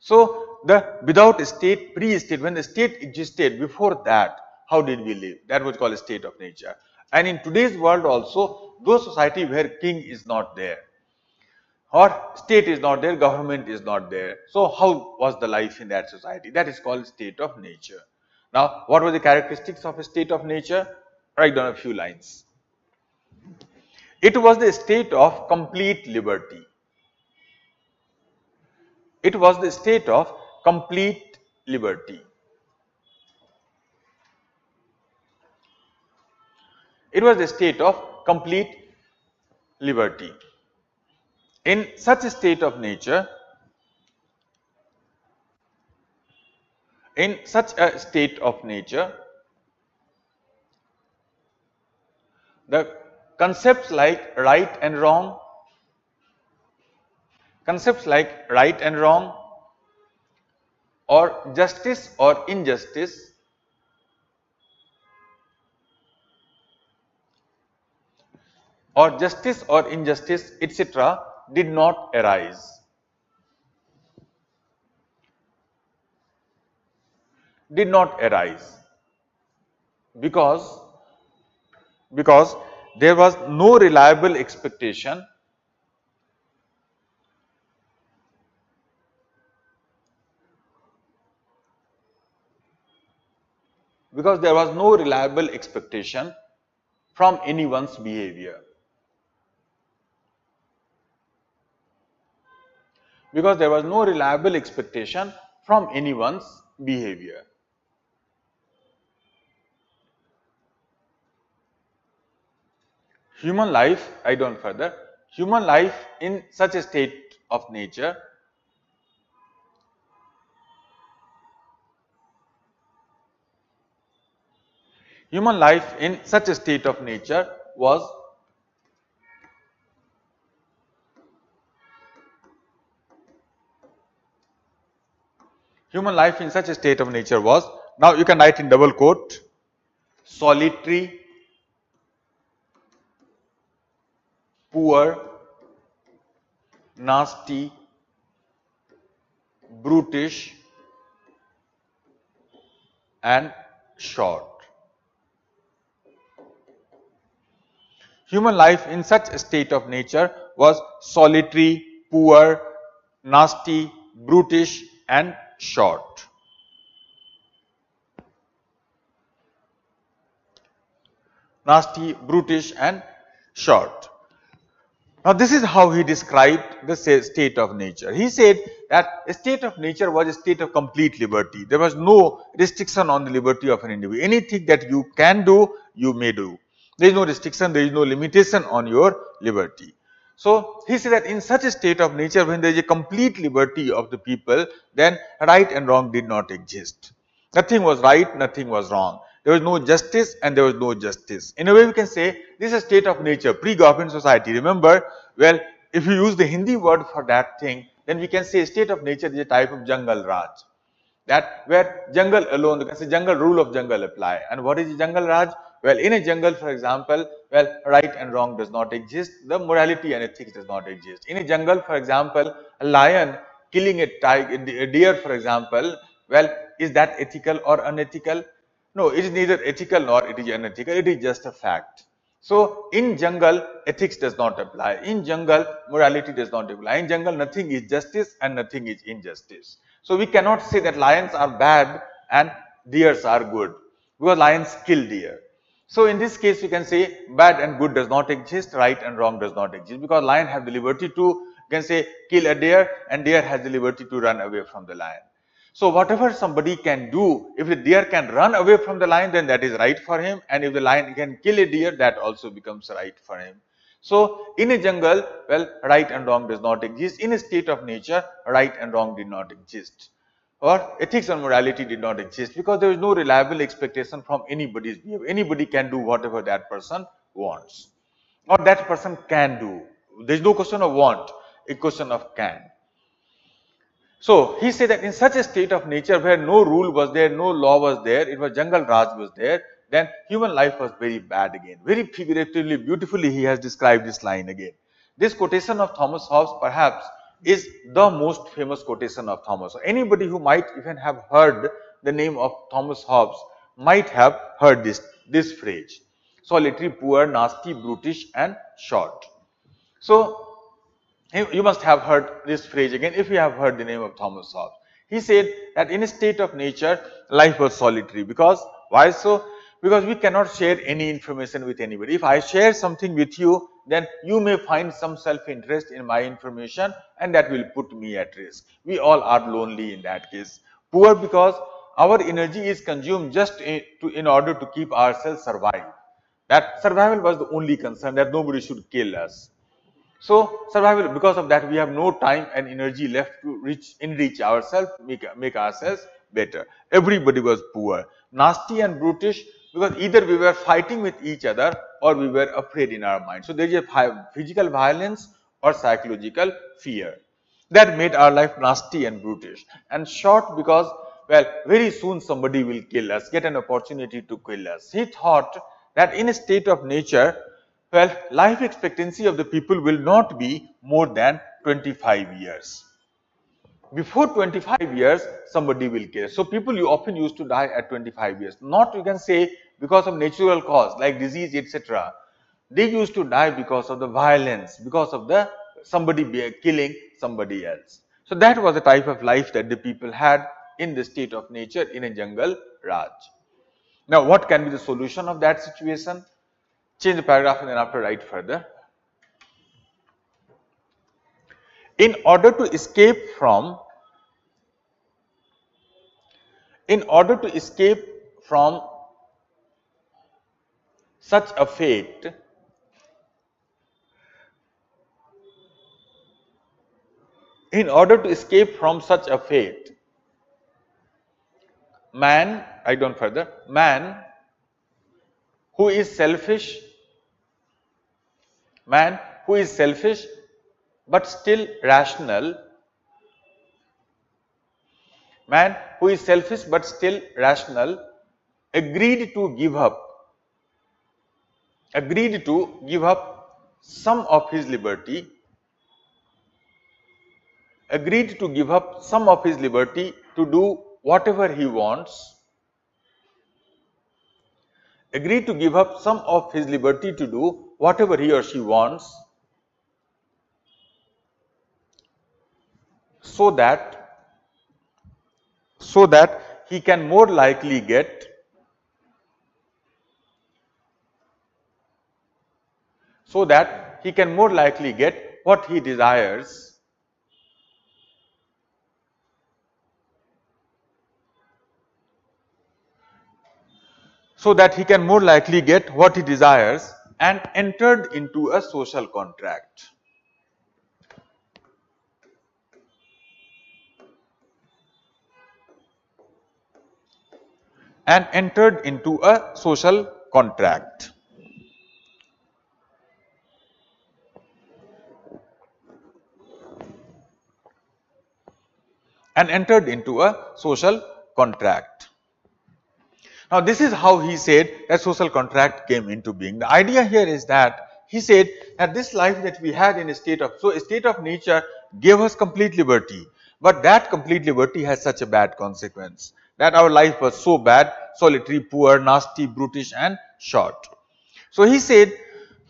A: So without a state, pre-state, when the state existed before that, how did we live? That was called a state of nature. And in today's world also, those society where king is not there, or state is not there, government is not there. So how was the life in that society? That is called state of nature. Now, what were the characteristics of a state of nature? Write down a few lines. It was the state of complete liberty. It was the state of complete liberty. It was the state of complete liberty. In such a state of nature, the concepts like right and wrong, or justice or injustice, etc., did not arise. Because there was no reliable expectation from anyone's behavior. Human life, human life in such a state of nature was now you can write in double quote, solitary, poor, nasty, brutish, and short. Human life in such a state of nature was solitary, poor, nasty, brutish, and short. Nasty, brutish, and short. Now this is how he described the state of nature. He said that a state of nature was a state of complete liberty. There was no restriction on the liberty of an individual. Anything that you can do, you may do. There is no restriction, there is no limitation on your liberty. So he said that in such a state of nature, when there is a complete liberty of the people, then right and wrong did not exist. Nothing was right, nothing was wrong. There was no justice and there was no justice. In a way we can say this is a state of nature, pre-government society. Remember, well, if you use the Hindi word for that thing, then we can say state of nature is a type of jungle raj. That where jungle alone, you can say jungle rule of jungle apply. And what is jungle raj? Well, in a jungle, for example, well, right and wrong does not exist. The morality and ethics does not exist. In a jungle, for example, a lion killing a tiger, a deer, for example, well, is that ethical or unethical? No, it is neither ethical nor it is unethical. It is just a fact. So in jungle, ethics does not apply. In jungle, morality does not apply. In jungle, nothing is justice and nothing is injustice. So we cannot say that lions are bad and deers are good, because lions kill deer. So in this case, we can say bad and good does not exist, right and wrong does not exist, because lion have the liberty to, you can say, kill a deer, and deer has the liberty to run away from the lion. So whatever somebody can do, if the deer can run away from the lion, then that is right for him, and if the lion can kill a deer, that also becomes right for him. So in a jungle, well, right and wrong does not exist. In a state of nature, right and wrong did not exist, or ethics and morality did not exist, because there is no reliable expectation from anybody's behavior. Anybody can do whatever that person wants, or that person can do. There is no question of want, a question of can. So he said that in such a state of nature where no rule was there, no law was there, it was jungle raj was there, then human life was very bad again. Very figuratively, beautifully he has described this line again. This quotation of Thomas Hobbes perhaps is the most famous quotation of Thomas. So anybody who might even have heard the name of Thomas Hobbes might have heard this phrase: solitary, poor, nasty, brutish and short. So you must have heard this phrase again if you have heard the name of Thomas Hobbes. He said that in a state of nature, life was solitary. Because, why so? Because we cannot share any information with anybody. If I share something with you, then you may find some self-interest in my information, and that will put me at risk. We all are lonely in that case. Poor, because our energy is consumed just in order to keep ourselves survive. That survival was the only concern, that nobody should kill us. So survival, because of that we have no time and energy left to enrich ourselves, make ourselves better. Everybody was poor. Nasty and brutish, because either we were fighting with each other or we were afraid in our mind. So there is a physical violence or psychological fear that made our life nasty and brutish. And short, because, well, very soon somebody will kill us, get an opportunity to kill us. He thought that in a state of nature, well, life expectancy of the people will not be more than 25 years. Before 25 years, somebody will kill. So people you often used to die at 25 years. Not, you can say, because of natural cause like disease, etc. They used to die because of the violence, because of the somebody killing somebody else. So that was the type of life that the people had in the state of nature in a jungle raj. Now what can be the solution of that situation? Change the paragraph and then after write further. In order to escape from such a fate, man who is selfish, but still rational, agreed to give up some of his liberty, to do whatever he wants, he or she wants, so that he can more likely get what he desires, and entered into a social contract. and entered into a social contract. And entered into a social contract. Now, this is how he said that social contract came into being. The idea here is that he said that this life that we had in a state of, so a state of nature gave us complete liberty, but that complete liberty has such a bad consequence that our life was so bad, solitary, poor, nasty, brutish and short. So he said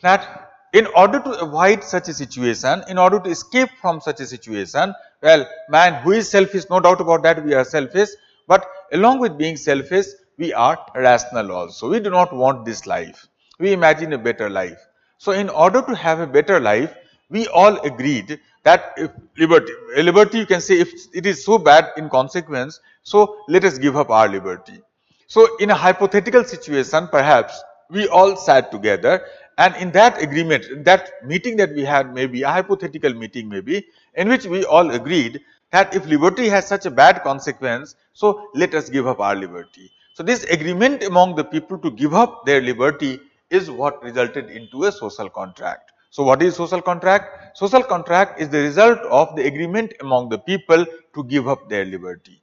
A: that in order to avoid such a situation, in order to escape from such a situation, well, man who is selfish, no doubt about that, we are selfish, but along with being selfish, we are rational also. We do not want this life. We imagine a better life. So in order to have a better life, we all agreed that if liberty you can say, if it is so bad in consequence, so let us give up our liberty. So in a hypothetical situation, perhaps we all sat together, and in that agreement, that meeting that we had, maybe a hypothetical meeting maybe, in which we all agreed that if liberty has such a bad consequence, so let us give up our liberty. So this agreement among the people to give up their liberty is what resulted into a social contract. So what is social contract? Social contract is the result of the agreement among the people to give up their liberty.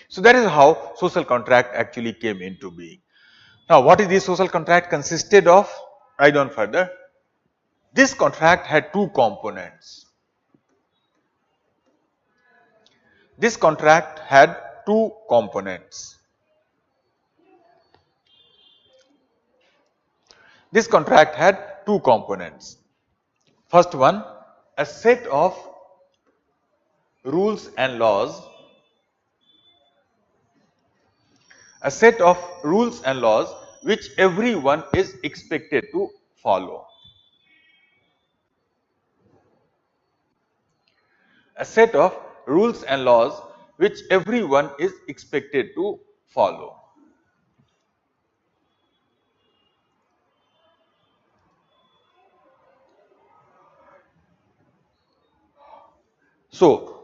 A: So that is how social contract actually came into being. Now, what is this social contract consisted of? Write down further. This contract had two components. This contract had two components. This contract had two components. First one, a set of rules and laws. A set of rules and laws which everyone is expected to follow. A set of rules and laws which everyone is expected to follow. So,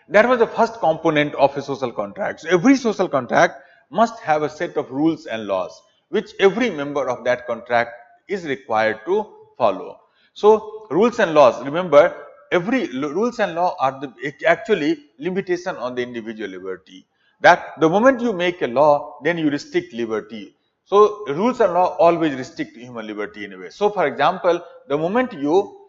A: that was the first component of a social contract. So, every social contract must have a set of rules and laws which every member of that contract is required to follow. So, rules and laws, remember, every rules and law are the actually limitation on the individual liberty. That the moment you make a law, then you restrict liberty. So, rules and law always restrict human liberty in a way. So, for example, the moment you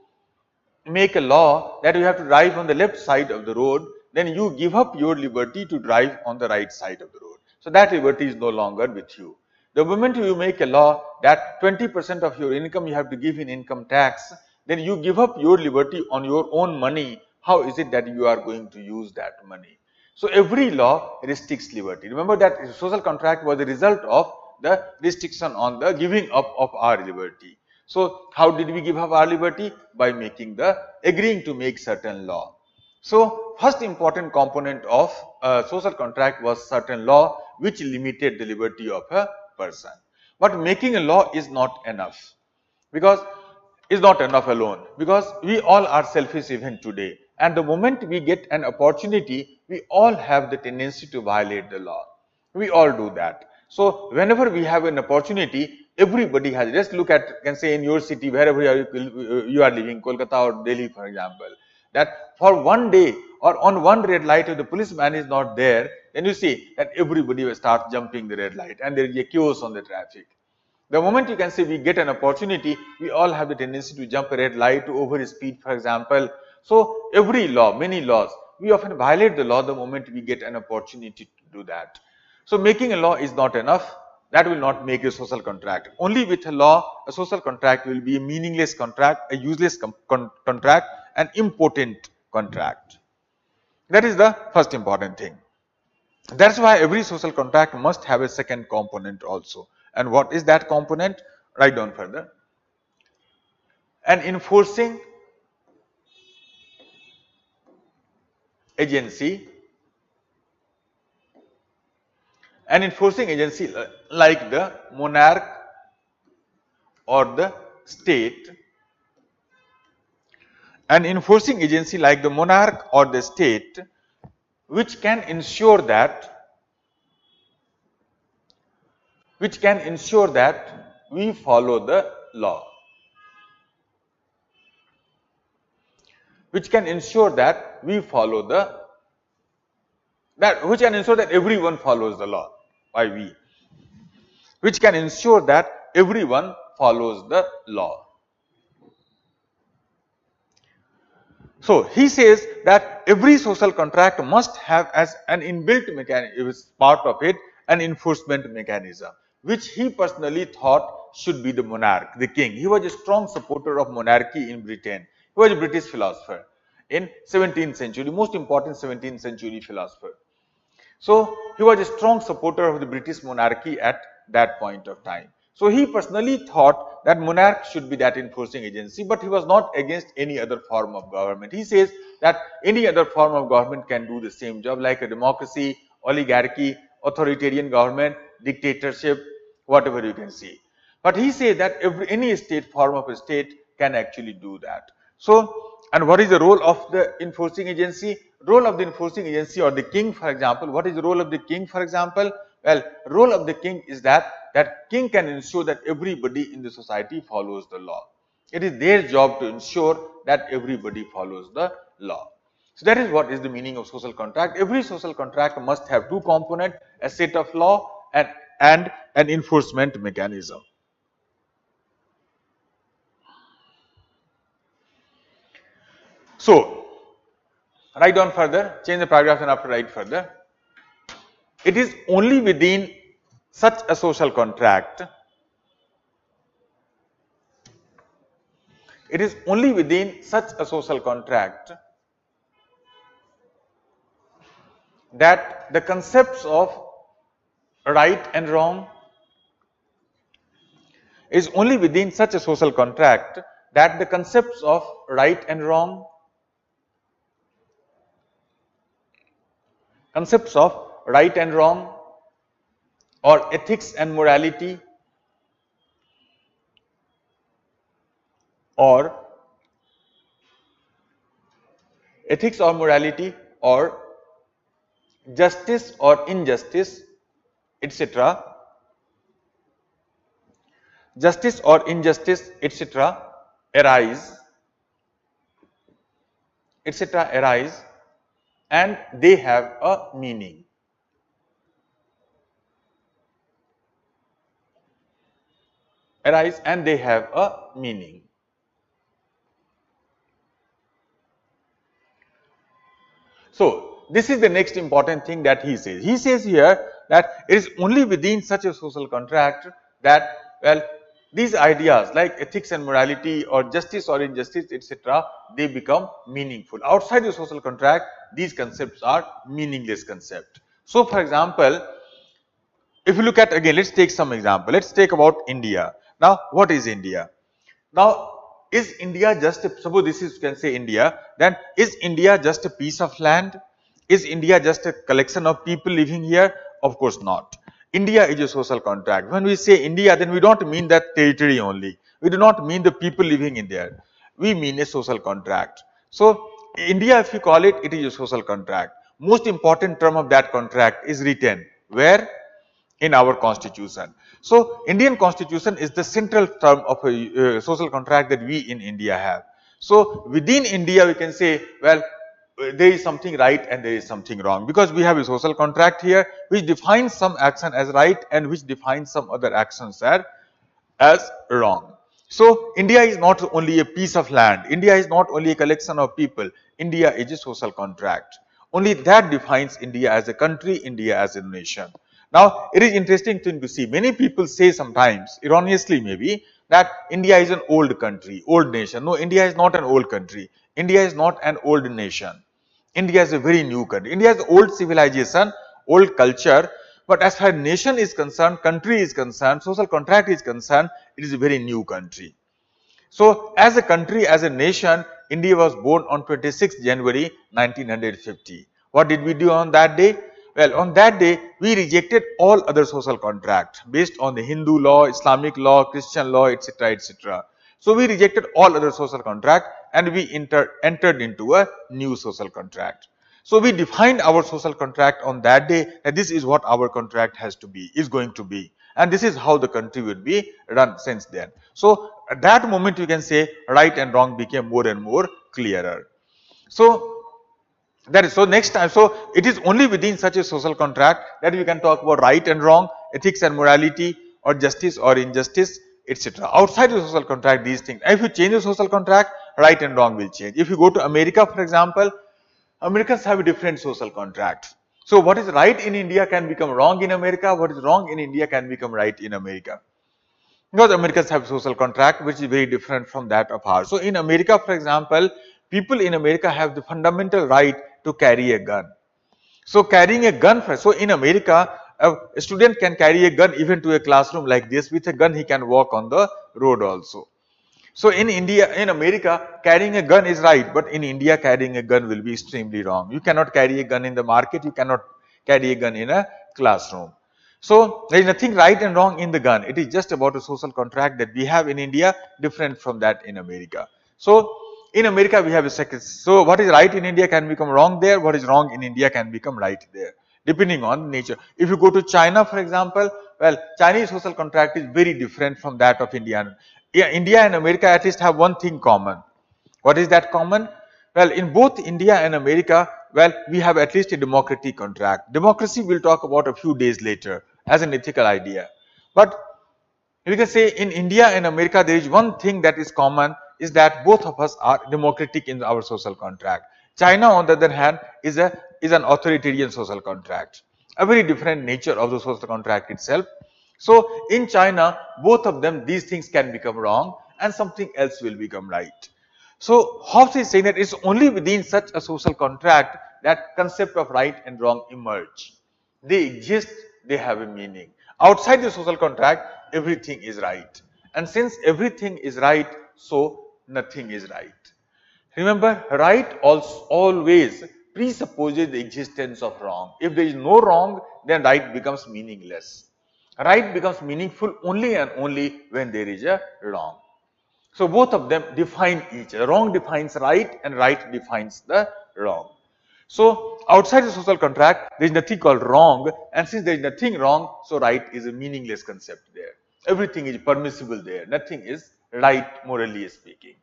A: make a law that you have to drive on the left side of the road, then you give up your liberty to drive on the right side of the road. So that liberty is no longer with you. The moment you make a law that 20% of your income you have to give in income tax, then you give up your liberty on your own money. How is it that you are going to use that money? So every law restricts liberty. Remember that social contract was the result of the restriction on the giving up of our liberty. So how did we give up our liberty? By making agreeing to make certain law. So first important component of social contract was certain law which limited the liberty of a person. But making a law is not enough, because is not enough alone, because we all are selfish even today, and the moment we get an opportunity, we all have the tendency to violate the law. We all do that. So whenever we have an opportunity, everybody has, just look at, can say in your city, wherever you are living, Kolkata or Delhi for example, that for one day or on one red light, if the policeman is not there, then you see that everybody will start jumping the red light and there is a chaos on the traffic. The moment you can say we get an opportunity, we all have the tendency to jump a red light, to over speed for example. So every law, many laws, we often violate the law the moment we get an opportunity to do that. So making a law is not enough. That will not make a social contract. Only with a law, a social contract will be a meaningless contract, a useless contract, an impotent contract. That is the first important thing. That's why every social contract must have a second component also. And what is that component? Write down further. An enforcing agency. An enforcing agency like the monarch or the state. An enforcing agency like the monarch or the state which can ensure that which can ensure that we follow the law, which can ensure that we follow the which can ensure that everyone follows the law. Why we? Which can ensure that everyone follows the law. So he says that every social contract must have as an inbuilt mechanism, is part of it, an enforcement mechanism, which he personally thought should be the monarch, the king. He was a strong supporter of monarchy in Britain. He was a British philosopher in 17th century, most important 17th century philosopher. So he was a strong supporter of the British monarchy at that point of time. So he personally thought that monarch should be that enforcing agency, but he was not against any other form of government. He says that any other form of government can do the same job, like a democracy, oligarchy, authoritarian government, dictatorship, whatever you can see. But he says that any state, form of a state can actually do that. So, and what is the role of the enforcing agency? Role of the enforcing agency or the king, for example. What is the role of the king, for example? Well, role of the king is that king can ensure that everybody in the society follows the law. It is their job to ensure that everybody follows the law. So that is what is the meaning of social contract. Every social contract must have two components, a set of law and an enforcement mechanism. So, write on further, change the paragraph and after write further. It is only within such a social contract, it is only within such a social contract that the concepts of right and wrong, is only within such a social contract that the concepts of right and wrong, concepts of right and wrong or ethics and morality or ethics or morality or justice or injustice, etc., justice or injustice, etc., arise, and they have a meaning. Arise and they have a meaning. So, this is the next important thing that he says. He says here that it is only within such a social contract that, well, these ideas like ethics and morality or justice or injustice, etc., they become meaningful. Outside the social contract, these concepts are meaningless concepts. So, for example, if you look at, again, let's take some example. Let's take about India. Now, what is India? Now, is India just a, suppose this is, you can say India, then is India just a piece of land? Is India just a collection of people living here? Of course not. India is a social contract. When we say India, then we don't mean that territory only. We do not mean the people living in there. We mean a social contract. So, India, if you call it, it is a social contract. Most important term of that contract is written where? In our constitution. So, Indian constitution is the central term of a social contract that we in India have. So, within India we can say, well, there is something right and there is something wrong, because we have a social contract here which defines some action as right and which defines some other actions as wrong. So, India is not only a piece of land, India is not only a collection of people, India is a social contract. Only that defines India as a country, India as a nation. Now, it is interesting thing to see. Many people say sometimes, erroneously maybe, that India is an old country, old nation. No, India is not an old country. India is not an old nation. India is a very new country. India is old civilization, old culture. But as far as nation is concerned, country is concerned, social contract is concerned, it is a very new country. So, as a country, as a nation, India was born on 26th January 1950. What did we do on that day? Well, on that day, we rejected all other social contracts based on the Hindu law, Islamic law, Christian law, etc., etc. So, we rejected all other social contract and we entered into a new social contract. So, we defined our social contract on that day that this is what our contract has to be, is going to be. and this is how the country would be run since then. So at that moment you can say right and wrong became more and more clearer. So that is, so next time, so it is only within such a social contract that we can talk about right and wrong, ethics and morality, or justice or injustice, etc. Outside the social contract, these things, if you change the social contract, right and wrong will change. If you go to America, for example, Americans have a different social contract. So what is right in India can become wrong in America, what is wrong in India can become right in America. Because Americans have social contract which is very different from that of ours. So in America, for example, people in America have the fundamental right to carry a gun. So carrying a gun, so in America, a student can carry a gun even to a classroom like this. With a gun, he can walk on the road also. So in India, in America, carrying a gun is right, but in India, carrying a gun will be extremely wrong. You cannot carry a gun in the market, you cannot carry a gun in a classroom. So there is nothing right and wrong in the gun. It is just about a social contract that we have in India, different from that in America. So in America, we have a second. So what is right in India can become wrong there. What is wrong in India can become right there, depending on nature. If you go to China, for example, well, Chinese social contract is very different from that of India. India and America at least have one thing common. What is that common? Well, in both India and America, well, we have at least a democratic contract. Democracy we'll talk about a few days later as an ethical idea. But we can say in India and America, there is one thing that is common, is that both of us are democratic in our social contract. China, on the other hand, is an authoritarian social contract, a very different nature of the social contract itself. So in China, both of them, these things can become wrong and something else will become right. So Hobbes is saying that it's only within such a social contract that concept of right and wrong emerge. They exist, they have a meaning. Outside the social contract, everything is right. And since everything is right, so nothing is right. Remember, right always presupposes the existence of wrong. If there is no wrong, then right becomes meaningless. Right becomes meaningful only and only when there is a wrong. So both of them define each other. Wrong defines right and right defines the wrong. So outside the social contract, there is nothing called wrong, and since there is nothing wrong, so right is a meaningless concept there. Everything is permissible there. Nothing is right morally speaking.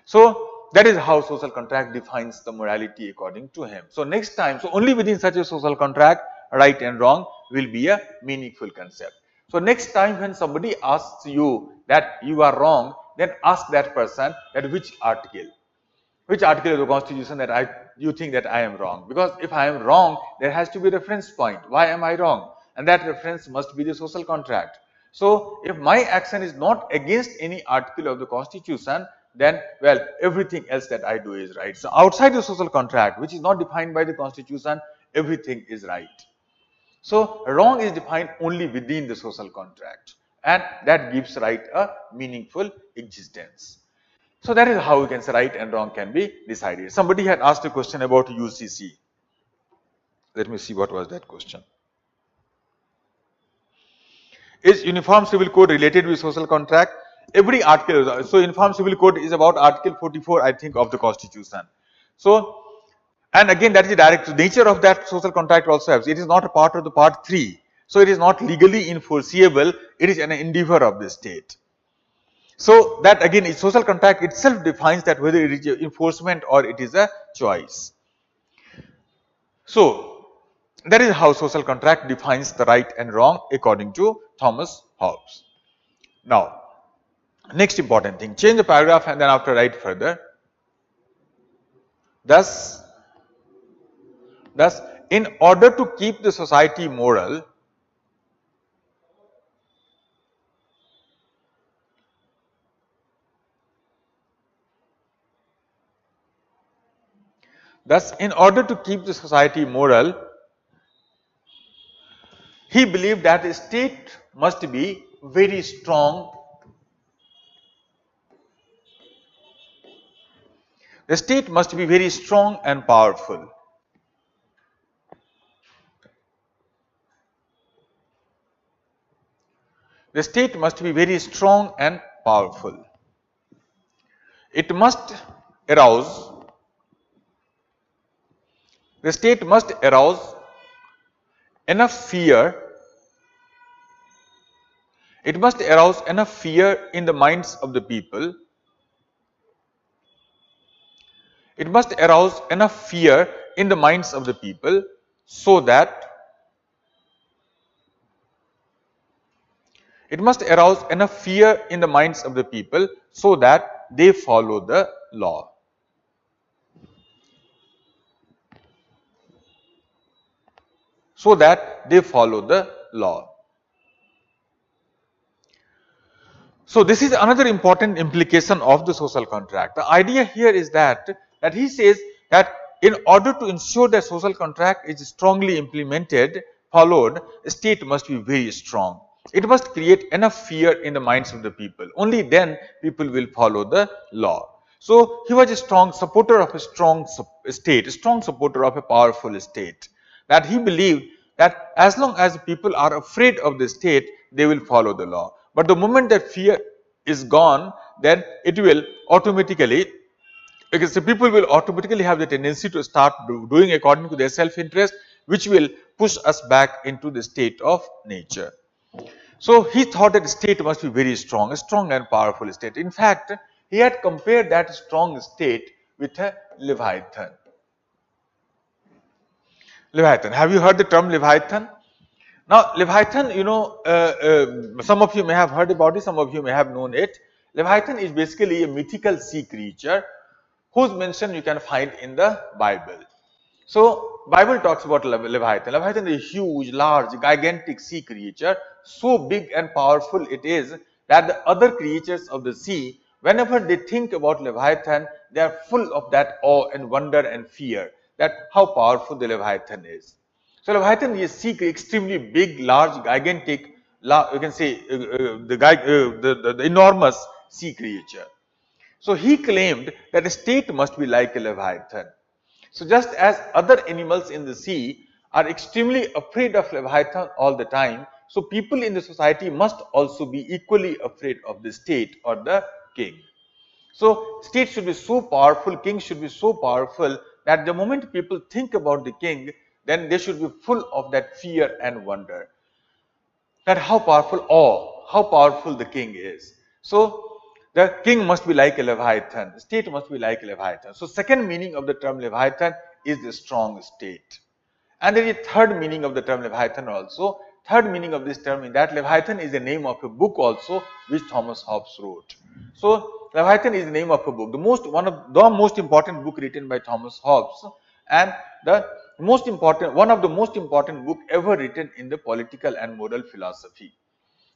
A: So that is how social contract defines the morality according to him. So next time, so only within such a social contract, right and wrong will be a meaningful concept. So next time when somebody asks you that you are wrong, then ask that person that which article of the constitution that you think that I am wrong. Because if I am wrong, there has to be a reference point. Why am I wrong? And that reference must be the social contract. So if my action is not against any article of the constitution, then well, everything else that I do is right. So outside the social contract, which is not defined by the constitution, everything is right. So wrong is defined only within the social contract, and that gives right a meaningful existence. So that is how we can say right and wrong can be decided. Somebody had asked a question about UCC. Let me see what was that question. Is Uniform Civil Code related with social contract? Every article, so Uniform Civil Code is about Article 44, I think, of the Constitution. So, and again, that is the direct nature of that social contract also has. It is not a part of the Part 3. So it is not legally enforceable. It is an endeavor of the state. So that again, social contract itself defines that whether it is enforcement or it is a choice. So that is how social contract defines the right and wrong according to Thomas Hobbes. Now, next important thing, change the paragraph and then after write further. Thus, in order to keep the society moral, he believed that the state must be very strong. The state must be very strong and powerful. The state must be very strong and powerful. It must arouse, the state must arouse enough fear It must arouse enough fear in the minds of the people. It must arouse enough fear in the minds of the people so that it must arouse enough fear in the minds of the people so that they follow the law. So that they follow the law. So this is another important implication of the social contract. The idea here is that he says that in order to ensure that social contract is strongly implemented, followed, state must be very strong. It must create enough fear in the minds of the people. Only then people will follow the law. So he was a strong supporter of a strong state, a strong supporter of a powerful state. That he believed that as long as people are afraid of the state, they will follow the law. But the moment that fear is gone, then it will automatically, because the people will automatically have the tendency to start doing according to their self-interest, which will push us back into the state of nature. So he thought that the state must be very strong, a strong and powerful state. In fact, he had compared that strong state with a Leviathan. Leviathan. Have you heard the term Leviathan? Now, Leviathan, some of you may have heard about it, some of you may have known it. Leviathan is basically a mythical sea creature whose mention you can find in the Bible. So, Bible talks about Leviathan. Leviathan is a huge, large, gigantic sea creature, so big and powerful it is that the other creatures of the sea, whenever they think about Leviathan, they are full of that awe and wonder and fear that how powerful the Leviathan is. So, Leviathan is a sea creature, extremely big, large, gigantic, you can say the enormous sea creature. So, he claimed that a state must be like a Leviathan. So, just as other animals in the sea are extremely afraid of Leviathan all the time, so people in the society must also be equally afraid of the state or the king. So, state should be so powerful, king should be so powerful that the moment people think about the king, then they should be full of that fear and wonder. That how powerful, how powerful the king is. So, the king must be like a Leviathan, the state must be like a Leviathan. So, second meaning of the term Leviathan is the strong state. And there is a third meaning of the term Leviathan also. Third meaning of this term is that Leviathan is the name of a book also which Thomas Hobbes wrote. So, Leviathan is the name of a book, one of the most important book written by Thomas Hobbes, and one of the most important book ever written in the political and moral philosophy.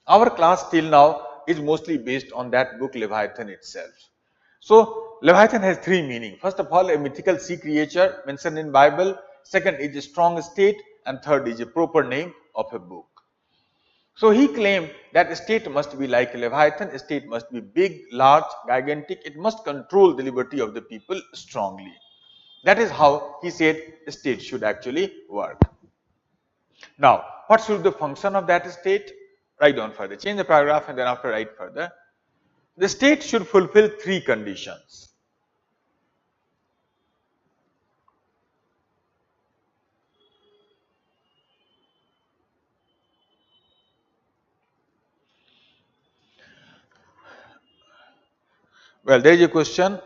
A: Our class till now is mostly based on that book Leviathan itself. So, Leviathan has three meanings. First of all, a mythical sea creature mentioned in Bible. Second is a strong state, and third is a proper name of a book. So, he claimed that a state must be like a Leviathan, a state must be big, large, gigantic, it must control the liberty of the people strongly. That is how he said a state should actually work. Now, what should the function of that state? Write down further, change the paragraph and then after write further. The state should fulfill three conditions. Well, there is a question.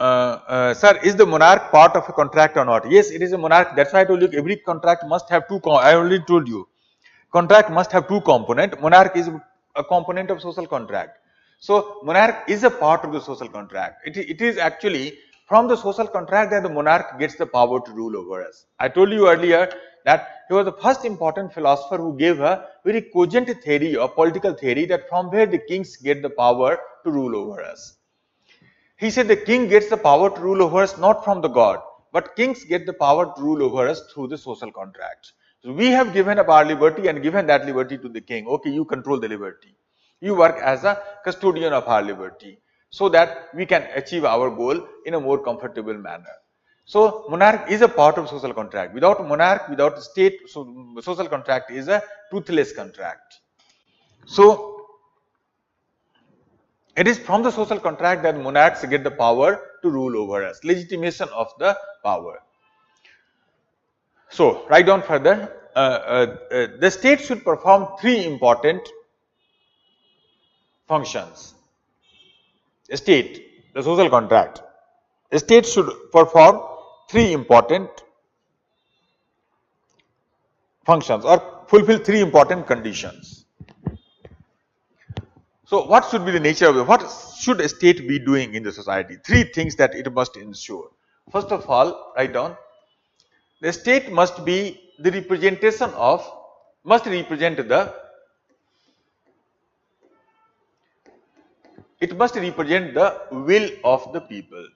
A: Sir, is the monarch part of a contract or not? Yes, it is a monarch. That's why I told you every contract must have two. I already told you. Contract must have two components. Monarch is a component of social contract. So, monarch is a part of the social contract. It is actually from the social contract that the monarch gets the power to rule over us. I told you earlier that he was the first important philosopher who gave a very cogent theory or political theory that from where the kings get the power to rule over us. He said the king gets the power to rule over us not from the God, but kings get the power to rule over us through the social contract. So we have given up our liberty and given that liberty to the king. Okay, you control the liberty. You work as a custodian of our liberty so that we can achieve our goal in a more comfortable manner. So monarch is a part of social contract. Without monarch, without state, so social contract is a toothless contract. So it is from the social contract that monarchs get the power to rule over us, legitimation of the power. So, write down further, the state should perform three important functions. State, the social contract. A state should perform three important functions or fulfill three important conditions. So, what should be the nature of it? What should a state be doing in the society? Three things that it must ensure. First of all, write down, the state must be the representation of, must represent the, it must represent the will of the people.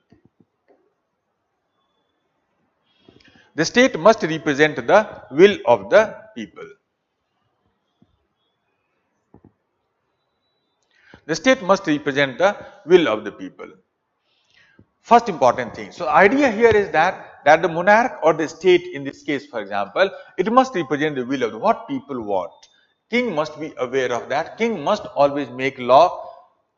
A: The state must represent the will of the people. The state must represent the will of the people. First important thing. So, idea here is that the monarch or the state, in this case for example, it must represent the will of what people want. King must be aware of that. King must always make law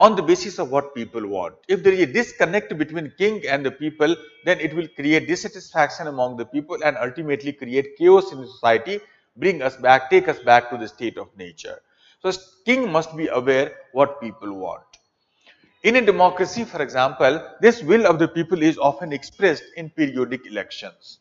A: on the basis of what people want. If there is a disconnect between king and the people, then it will create dissatisfaction among the people and ultimately create chaos in the society, bring us back, take us back to the state of nature. So, king must be aware what people want. In a democracy, for example, this will of the people is often expressed in periodic elections.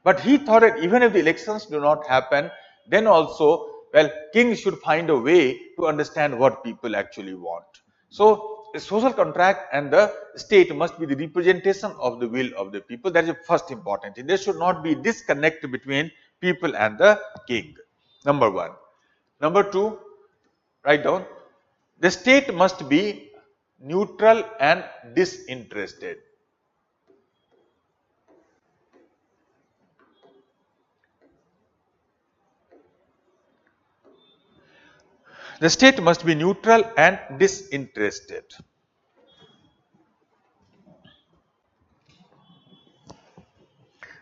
A: But he thought that even if the elections do not happen, then also, well, king should find a way to understand what people actually want. So, the social contract and the state must be the representation of the will of the people. That is the first important thing. There should not be disconnect between people and the king. Number one. Number two, write down, the state must be neutral and disinterested. The state must be neutral and disinterested.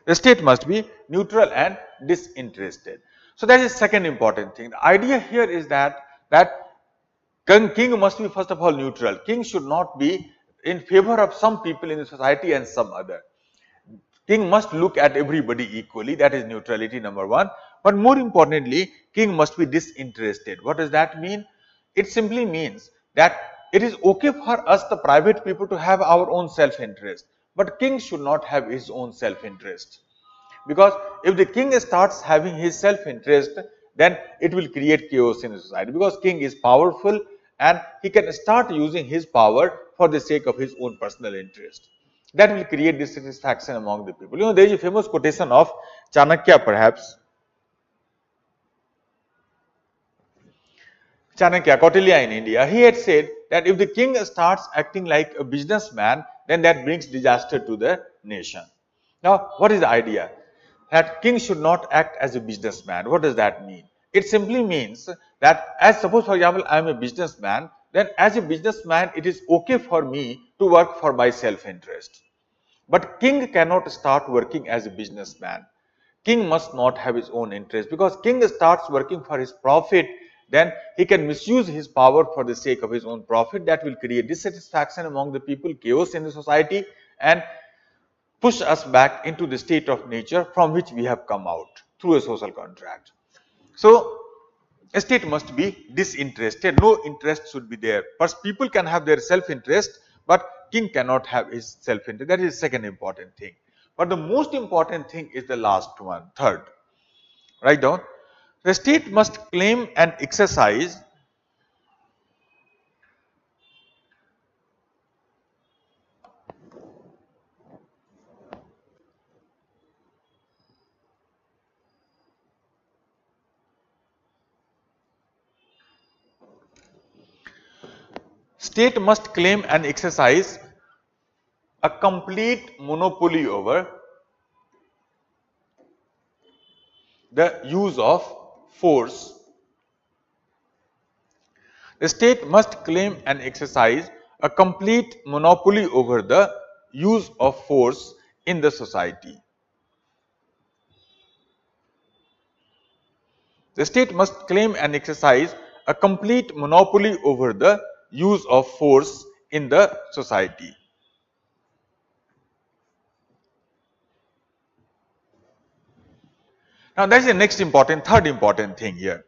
A: The state must be neutral and disinterested. So that is second important thing. The idea here is that king must be first of all neutral. King should not be in favor of some people in the society and some other. King must look at everybody equally. That is neutrality, number one. But more importantly, king must be disinterested. What does that mean? It simply means that it is okay for us, the private people, to have our own self-interest. But king should not have his own self-interest. Because if the king starts having his self-interest, then it will create chaos in the society. Because king is powerful and he can start using his power for the sake of his own personal interest. That will create dissatisfaction among the people. You know, there is a famous quotation of Chanakya, perhaps. Chanakya, Kautilya in India, he had said that if the king starts acting like a businessman, then that brings disaster to the nation. Now, what is the idea? That king should not act as a businessman. What does that mean? It simply means that, as suppose for example, I am a businessman, then as a businessman, it is okay for me to work for my self-interest. But king cannot start working as a businessman. King must not have his own interest, because king starts working for his profit, then he can misuse his power for the sake of his own profit. That will create dissatisfaction among the people, chaos in the society, and push us back into the state of nature from which we have come out through a social contract. So, a state must be disinterested. No interest should be there. But people can have their self-interest, but king cannot have his self-interest. That is the second important thing. But the most important thing is the last one, third. Write down. The state must claim and exercise state must claim and exercise a complete monopoly over the use of force. The state must claim and exercise a complete monopoly over the use of force in the society. The state must claim and exercise a complete monopoly over the use of force in the society. Now, that is the next important, third important thing here.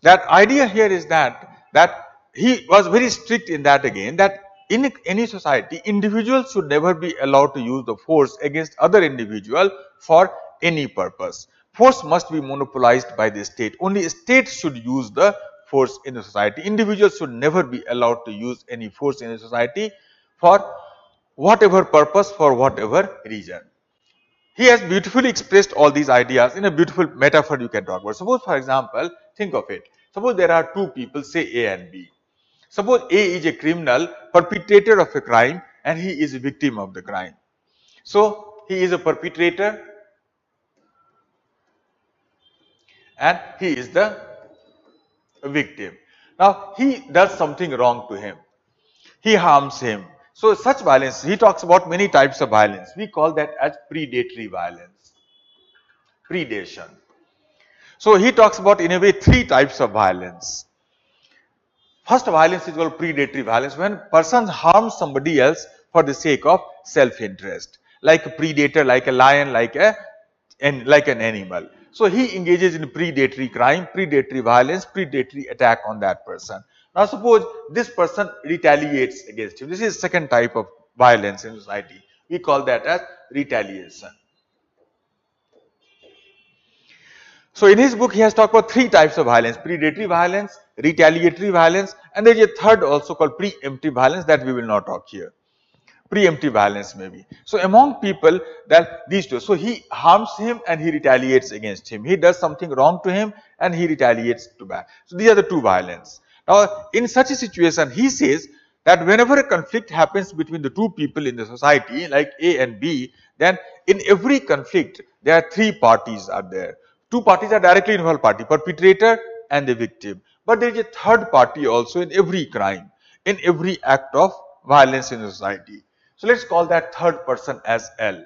A: That idea here is that he was very strict in that again, that in any society, individuals should never be allowed to use the force against other individual for any purpose. Force must be monopolized by the state. Only states should use the force in the society. Individuals should never be allowed to use any force in a society for whatever purpose, for whatever reason. He has beautifully expressed all these ideas in a beautiful metaphor you can talk about. Suppose, for example, think of it. Suppose there are two people, say A and B. Suppose A is a criminal, perpetrator of a crime, and he is a victim of the crime. So, he is a perpetrator and he is the victim. Now, he does something wrong to him. He harms him. So, such violence, he talks about many types of violence. We call that as predatory violence. Predation. So, he talks about in a way three types of violence. First violence is called predatory violence, when person harms somebody else for the sake of self-interest, like a predator, like a lion, like an animal. So he engages in predatory crime, predatory violence, predatory attack on that person. Now suppose this person retaliates against him. This is second type of violence in society. We call that as retaliation. So in his book, he has talked about three types of violence: predatory violence, retaliatory violence, and there is a third also called preemptive violence that we will not talk here. Preemptive violence maybe. So among people, that these two, so he harms him and he retaliates against him. He does something wrong to him and he retaliates to back. So these are the two violence. Now in such a situation, he says that whenever a conflict happens between the two people in the society, like A and B, then in every conflict there are three parties are there. Two parties are directly involved party, perpetrator and the victim. But there is a third party also in every crime, in every act of violence in the society. So let's call that third person as L.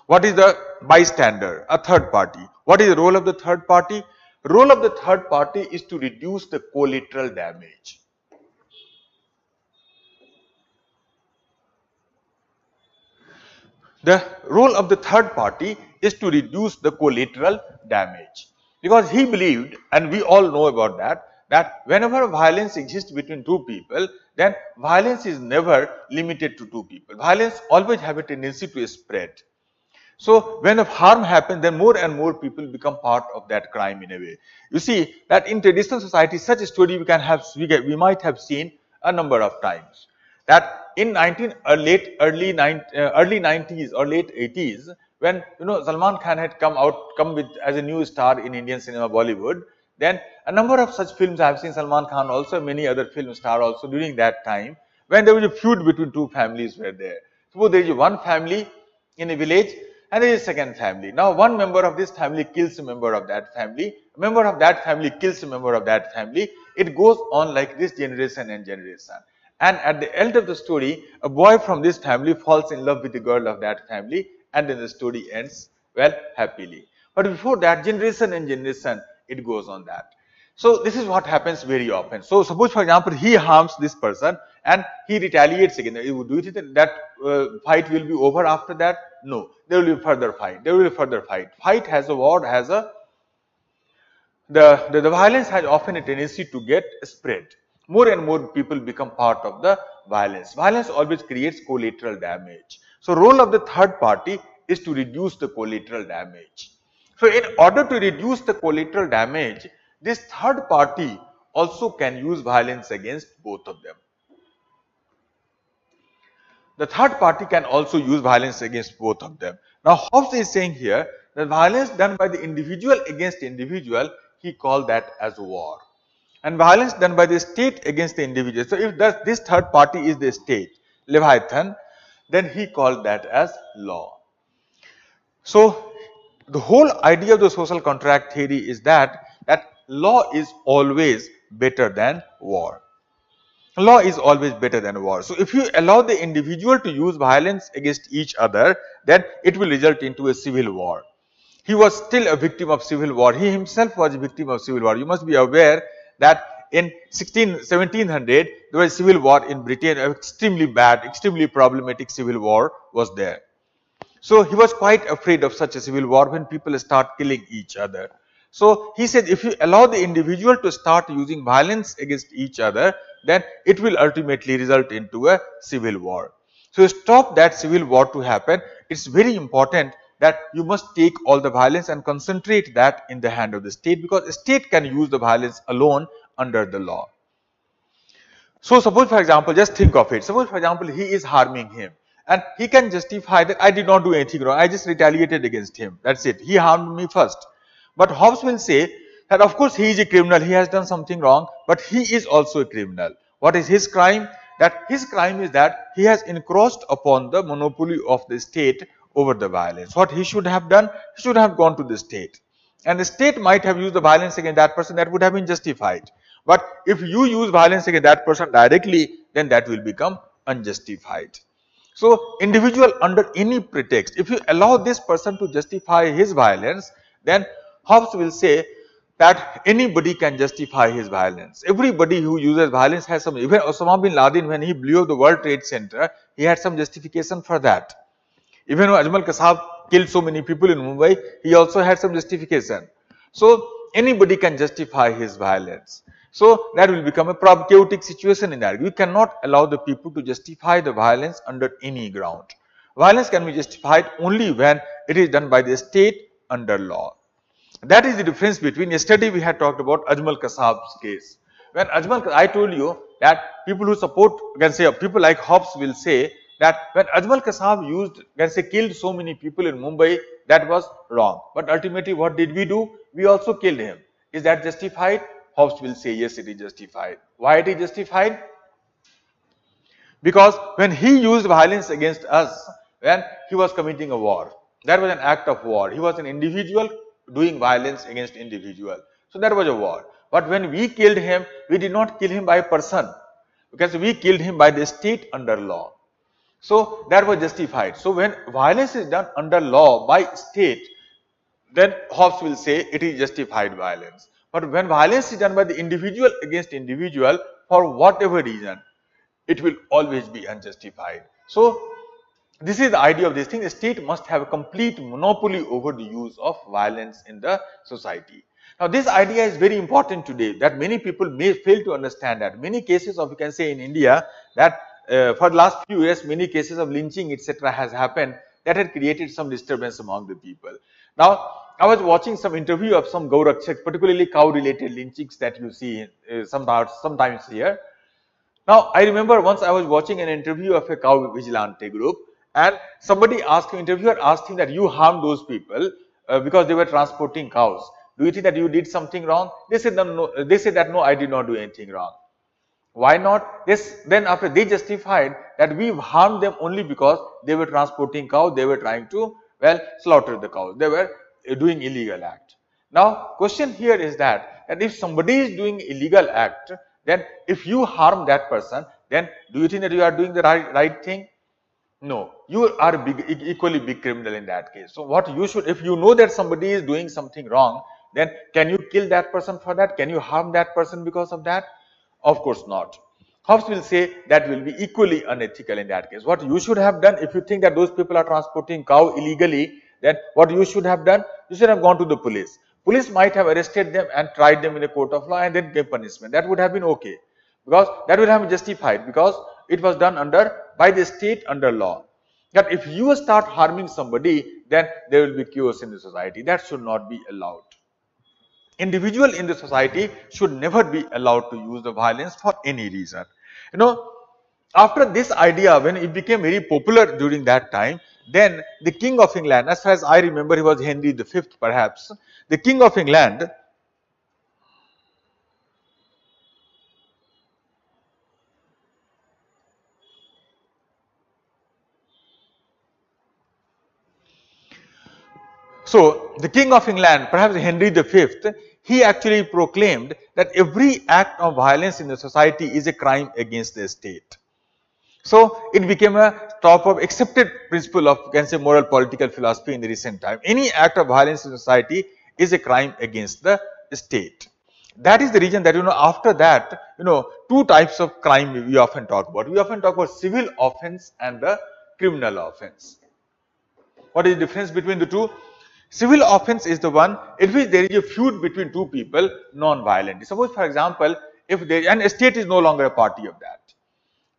A: What is the bystander? A third party. What is the role of the third party? Role of the third party is to reduce the collateral damage. The role of the third party is to reduce the collateral damage, because he believed, and we all know about that whenever violence exists between two people, then violence is never limited to two people. Violence always have a tendency to spread. So when a harm happens, then more and more people become part of that crime in a way. You see that in traditional society, such a story we might have seen a number of times. That in early 90s or late 80s, when Salman Khan had come with as a new star in Indian cinema, Bollywood, then a number of such films I have seen, Salman Khan also, many other film stars also during that time, when there was a feud between two families were there. Suppose there is one family in a village and there is a second family. Now one member of this family kills a member of that family, a member of that family kills a member of that family. It goes on like this generation and generation. And at the end of the story, a boy from this family falls in love with the girl of that family, and then the story ends, well, happily. But before that, generation and generation, it goes on that. So this is what happens very often. So suppose, for example, he harms this person and he retaliates again. Do you think that fight will be over after that? No, there will be further fight. There will be further fight. Fight has a war, has a the violence has often a tendency to get spread. More and more people become part of the violence. Violence always creates collateral damage. So role of the third party is to reduce the collateral damage. So in order to reduce the collateral damage, this third party also can use violence against both of them. The third party can also use violence against both of them. Now Hobbes is saying here that violence done by the individual against individual, he called that as war. And violence done by the state against the individual. So if this third party is the state, Leviathan, then he called that as law. So the whole idea of the social contract theory is that law is always better than war. Law is always better than war. So if you allow the individual to use violence against each other, then it will result into a civil war. He was still a victim of civil war. He himself was a victim of civil war. You must be aware that in 1700 there was a civil war in Britain, extremely bad, extremely problematic civil war was there. So he was quite afraid of such a civil war when people start killing each other. So he said if you allow the individual to start using violence against each other, then it will ultimately result into a civil war. So to stop that civil war to happen, it's very important that you must take all the violence and concentrate that in the hand of the state, because the state can use the violence alone under the law. So suppose for example, just think of it. Suppose for example, he is harming him and he can justify that I did not do anything wrong. I just retaliated against him. That's it. He harmed me first. But Hobbes will say that of course he is a criminal. He has done something wrong, but he is also a criminal. What is his crime? That his crime is that he has encroached upon the monopoly of the state over the violence. What he should have done? He should have gone to the state. And the state might have used the violence against that person, that would have been justified. But if you use violence against that person directly, then that will become unjustified. So individual under any pretext, if you allow this person to justify his violence, then Hobbes will say that anybody can justify his violence. Everybody who uses violence has some, even Osama bin Laden, when he blew up the World Trade Center, he had some justification for that. Even when Ajmal Kasab killed so many people in Mumbai, he also had some justification. So anybody can justify his violence. So that will become a chaotic situation in that. We cannot allow the people to justify the violence under any ground. Violence can be justified only when it is done by the state under law. That is the difference between, yesterday we had talked about Ajmal Kasab's case. When I told you that people who support, can say people like Hobbes will say that when Ajmal Kasab killed so many people in Mumbai, that was wrong. But ultimately what did we do? We also killed him. Is that justified? Hobbes will say yes, it is justified. Why it is justified? Because when he used violence against us, when he was committing a war, that was an act of war. He was an individual doing violence against individual. So that was a war. But when we killed him, we did not kill him by a person, because we killed him by the state under law. So that was justified. So when violence is done under law by state, then Hobbes will say it is justified violence. But when violence is done by the individual against individual, for whatever reason, it will always be unjustified. So this is the idea of this thing. The state must have a complete monopoly over the use of violence in the society. Now this idea is very important today, that many people may fail to understand that. Many cases of, you can say in India, that for the last few years, many cases of lynching etc. has happened, that had created some disturbance among the people. Now I was watching some interview of some Gaurakshak, particularly cow related lynchings that you see sometimes here. Now I remember once I was watching an interview of a cow vigilante group, and somebody asked him, interviewer asked him that you harmed those people because they were transporting cows. Do you think that you did something wrong? They said no, they said that no, I did not do anything wrong. Why not? Then after they justified that we harmed them only because they were transporting cow, they were trying to, well, slaughter the cows. They were doing illegal act. Now question here is that if somebody is doing illegal act, then if you harm that person, then do you think that you are doing the right thing? No, you are equally big criminal in that case. So what you should, if you know that somebody is doing something wrong, then can you kill that person for that? Can you harm that person because of that? Of course not. Hobbes will say that will be equally unethical in that case. What you should have done, if you think that those people are transporting cow illegally, then what you should have done, you should have gone to the police. Police might have arrested them and tried them in a court of law and then gave punishment. That would have been okay, because that would have been justified, because it was done by the state under law. That if you start harming somebody, then there will be chaos in the society. That should not be allowed. Individual in the society should never be allowed to use the violence for any reason. You know, after this idea, when it became very popular during that time, then the King of England, as far as I remember, he was Henry V perhaps, the King of England, so the King of England, perhaps Henry V, he actually proclaimed that every act of violence in the society is a crime against the state. So it became a top of accepted principle of, you can say, moral political philosophy in the recent time. Any act of violence in society is a crime against the state. That is the reason that, after that, two types of crime we often talk about. We often talk about civil offense and the criminal offense. What is the difference between the two? Civil offense is the one in which there is a feud between two people non-violently. Suppose, for example, If there, and state is no longer a party of that.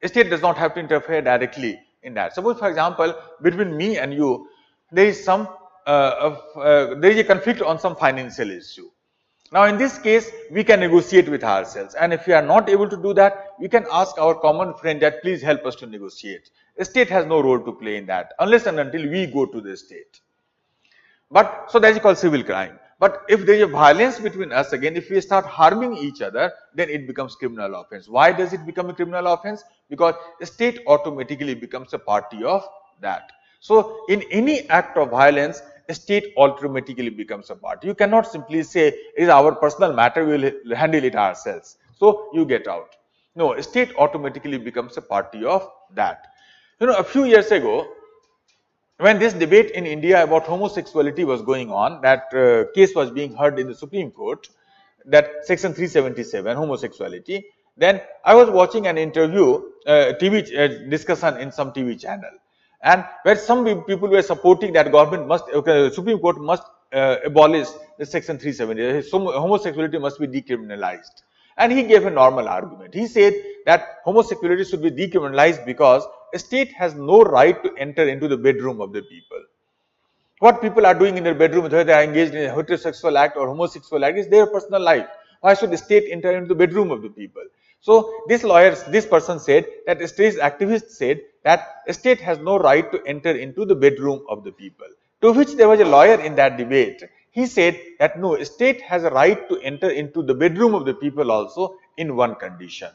A: State does not have to interfere directly in that. Suppose, for example, between me and you, there is some there is a conflict on some financial issue. Now, in this case, we can negotiate with ourselves, and if we are not able to do that, we can ask our common friend that please help us to negotiate. The state has no role to play in that unless and until we go to the state. But so that is called civil crime. But if there is a violence between us, again, if we start harming each other, then it becomes criminal offense. Why does it become a criminal offense? Because the state automatically becomes a party of that. So in any act of violence, a state automatically becomes a party. You cannot simply say it is our personal matter, we will handle it ourselves. So you get out. No, a state automatically becomes a party of that. You know, a few years ago, when this debate in India about homosexuality was going on, that case was being heard in the Supreme Court, that section 377, homosexuality, then I was watching an interview, TV discussion in some TV channel, and where some people were supporting that government must, Supreme Court must abolish the section 370, so homosexuality must be decriminalized. And he gave a normal argument. He said that homosexuality should be decriminalized because a state has no right to enter into the bedroom of the people. What people are doing in their bedroom, whether they are engaged in a heterosexual act or homosexual act, is their personal life. Why should the state enter into the bedroom of the people? So this person said that a state activist said that a state has no right to enter into the bedroom of the people. To which there was a lawyer in that debate. He said that no, a state has a right to enter into the bedroom of the people also in one condition.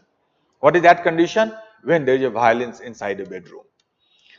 A: What is that condition? When there is a violence inside a bedroom.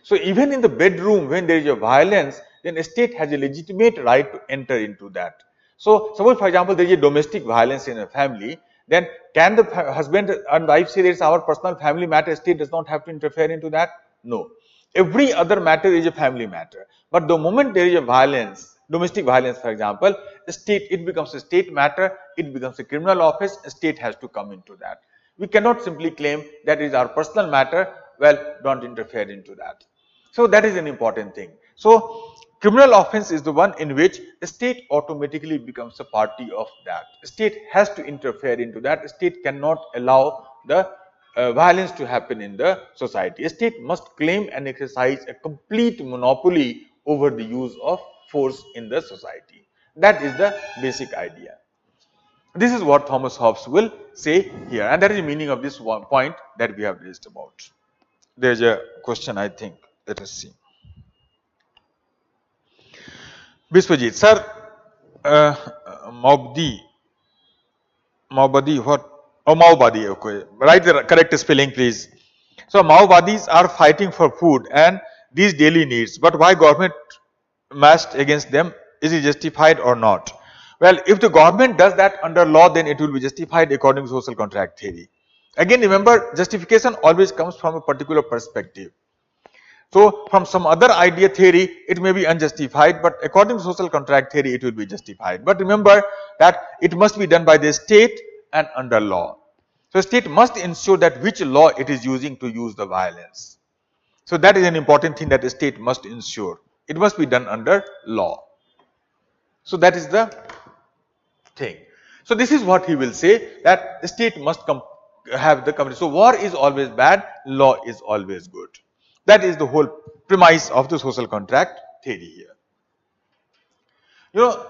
A: So even in the bedroom, when there is a violence, then a state has a legitimate right to enter into that. So suppose, for example, there is a domestic violence in a family, then can the husband and wife say it's our personal family matter, state does not have to interfere into that? No. Every other matter is a family matter. But the moment there is a violence, domestic violence, for example, it becomes a state matter, it becomes a criminal offense, a state has to come into that. We cannot simply claim that it is our personal matter, well, don't interfere into that. So that is an important thing. So criminal offense is the one in which a state automatically becomes a party of that. A state has to interfere into that. A state cannot allow the violence to happen in the society. A state must claim and exercise a complete monopoly over the use of force in the society. That is the basic idea. This is what Thomas Hobbes will say here, and that is the meaning of this one point that we have raised about. There is a question, I think. Let us see. Biswajit, sir, Maobadi, what? Oh, Maobadi, okay. Write the correct spelling, please. So, Maobadis are fighting for food and these daily needs, but why government marched against them? Is it justified or not? Well, if the government does that under law, then it will be justified according to social contract theory. Again, remember, justification always comes from a particular perspective. So, from some other idea theory, it may be unjustified, but according to social contract theory, it will be justified. But remember that it must be done by the state and under law. So, state must ensure that which law it is using to use the violence. So, that is an important thing that the state must ensure. It must be done under law. So, that is the thing. So, this is what he will say, that the state must have the community. So, war is always bad, law is always good. That is the whole premise of the social contract theory here. You know,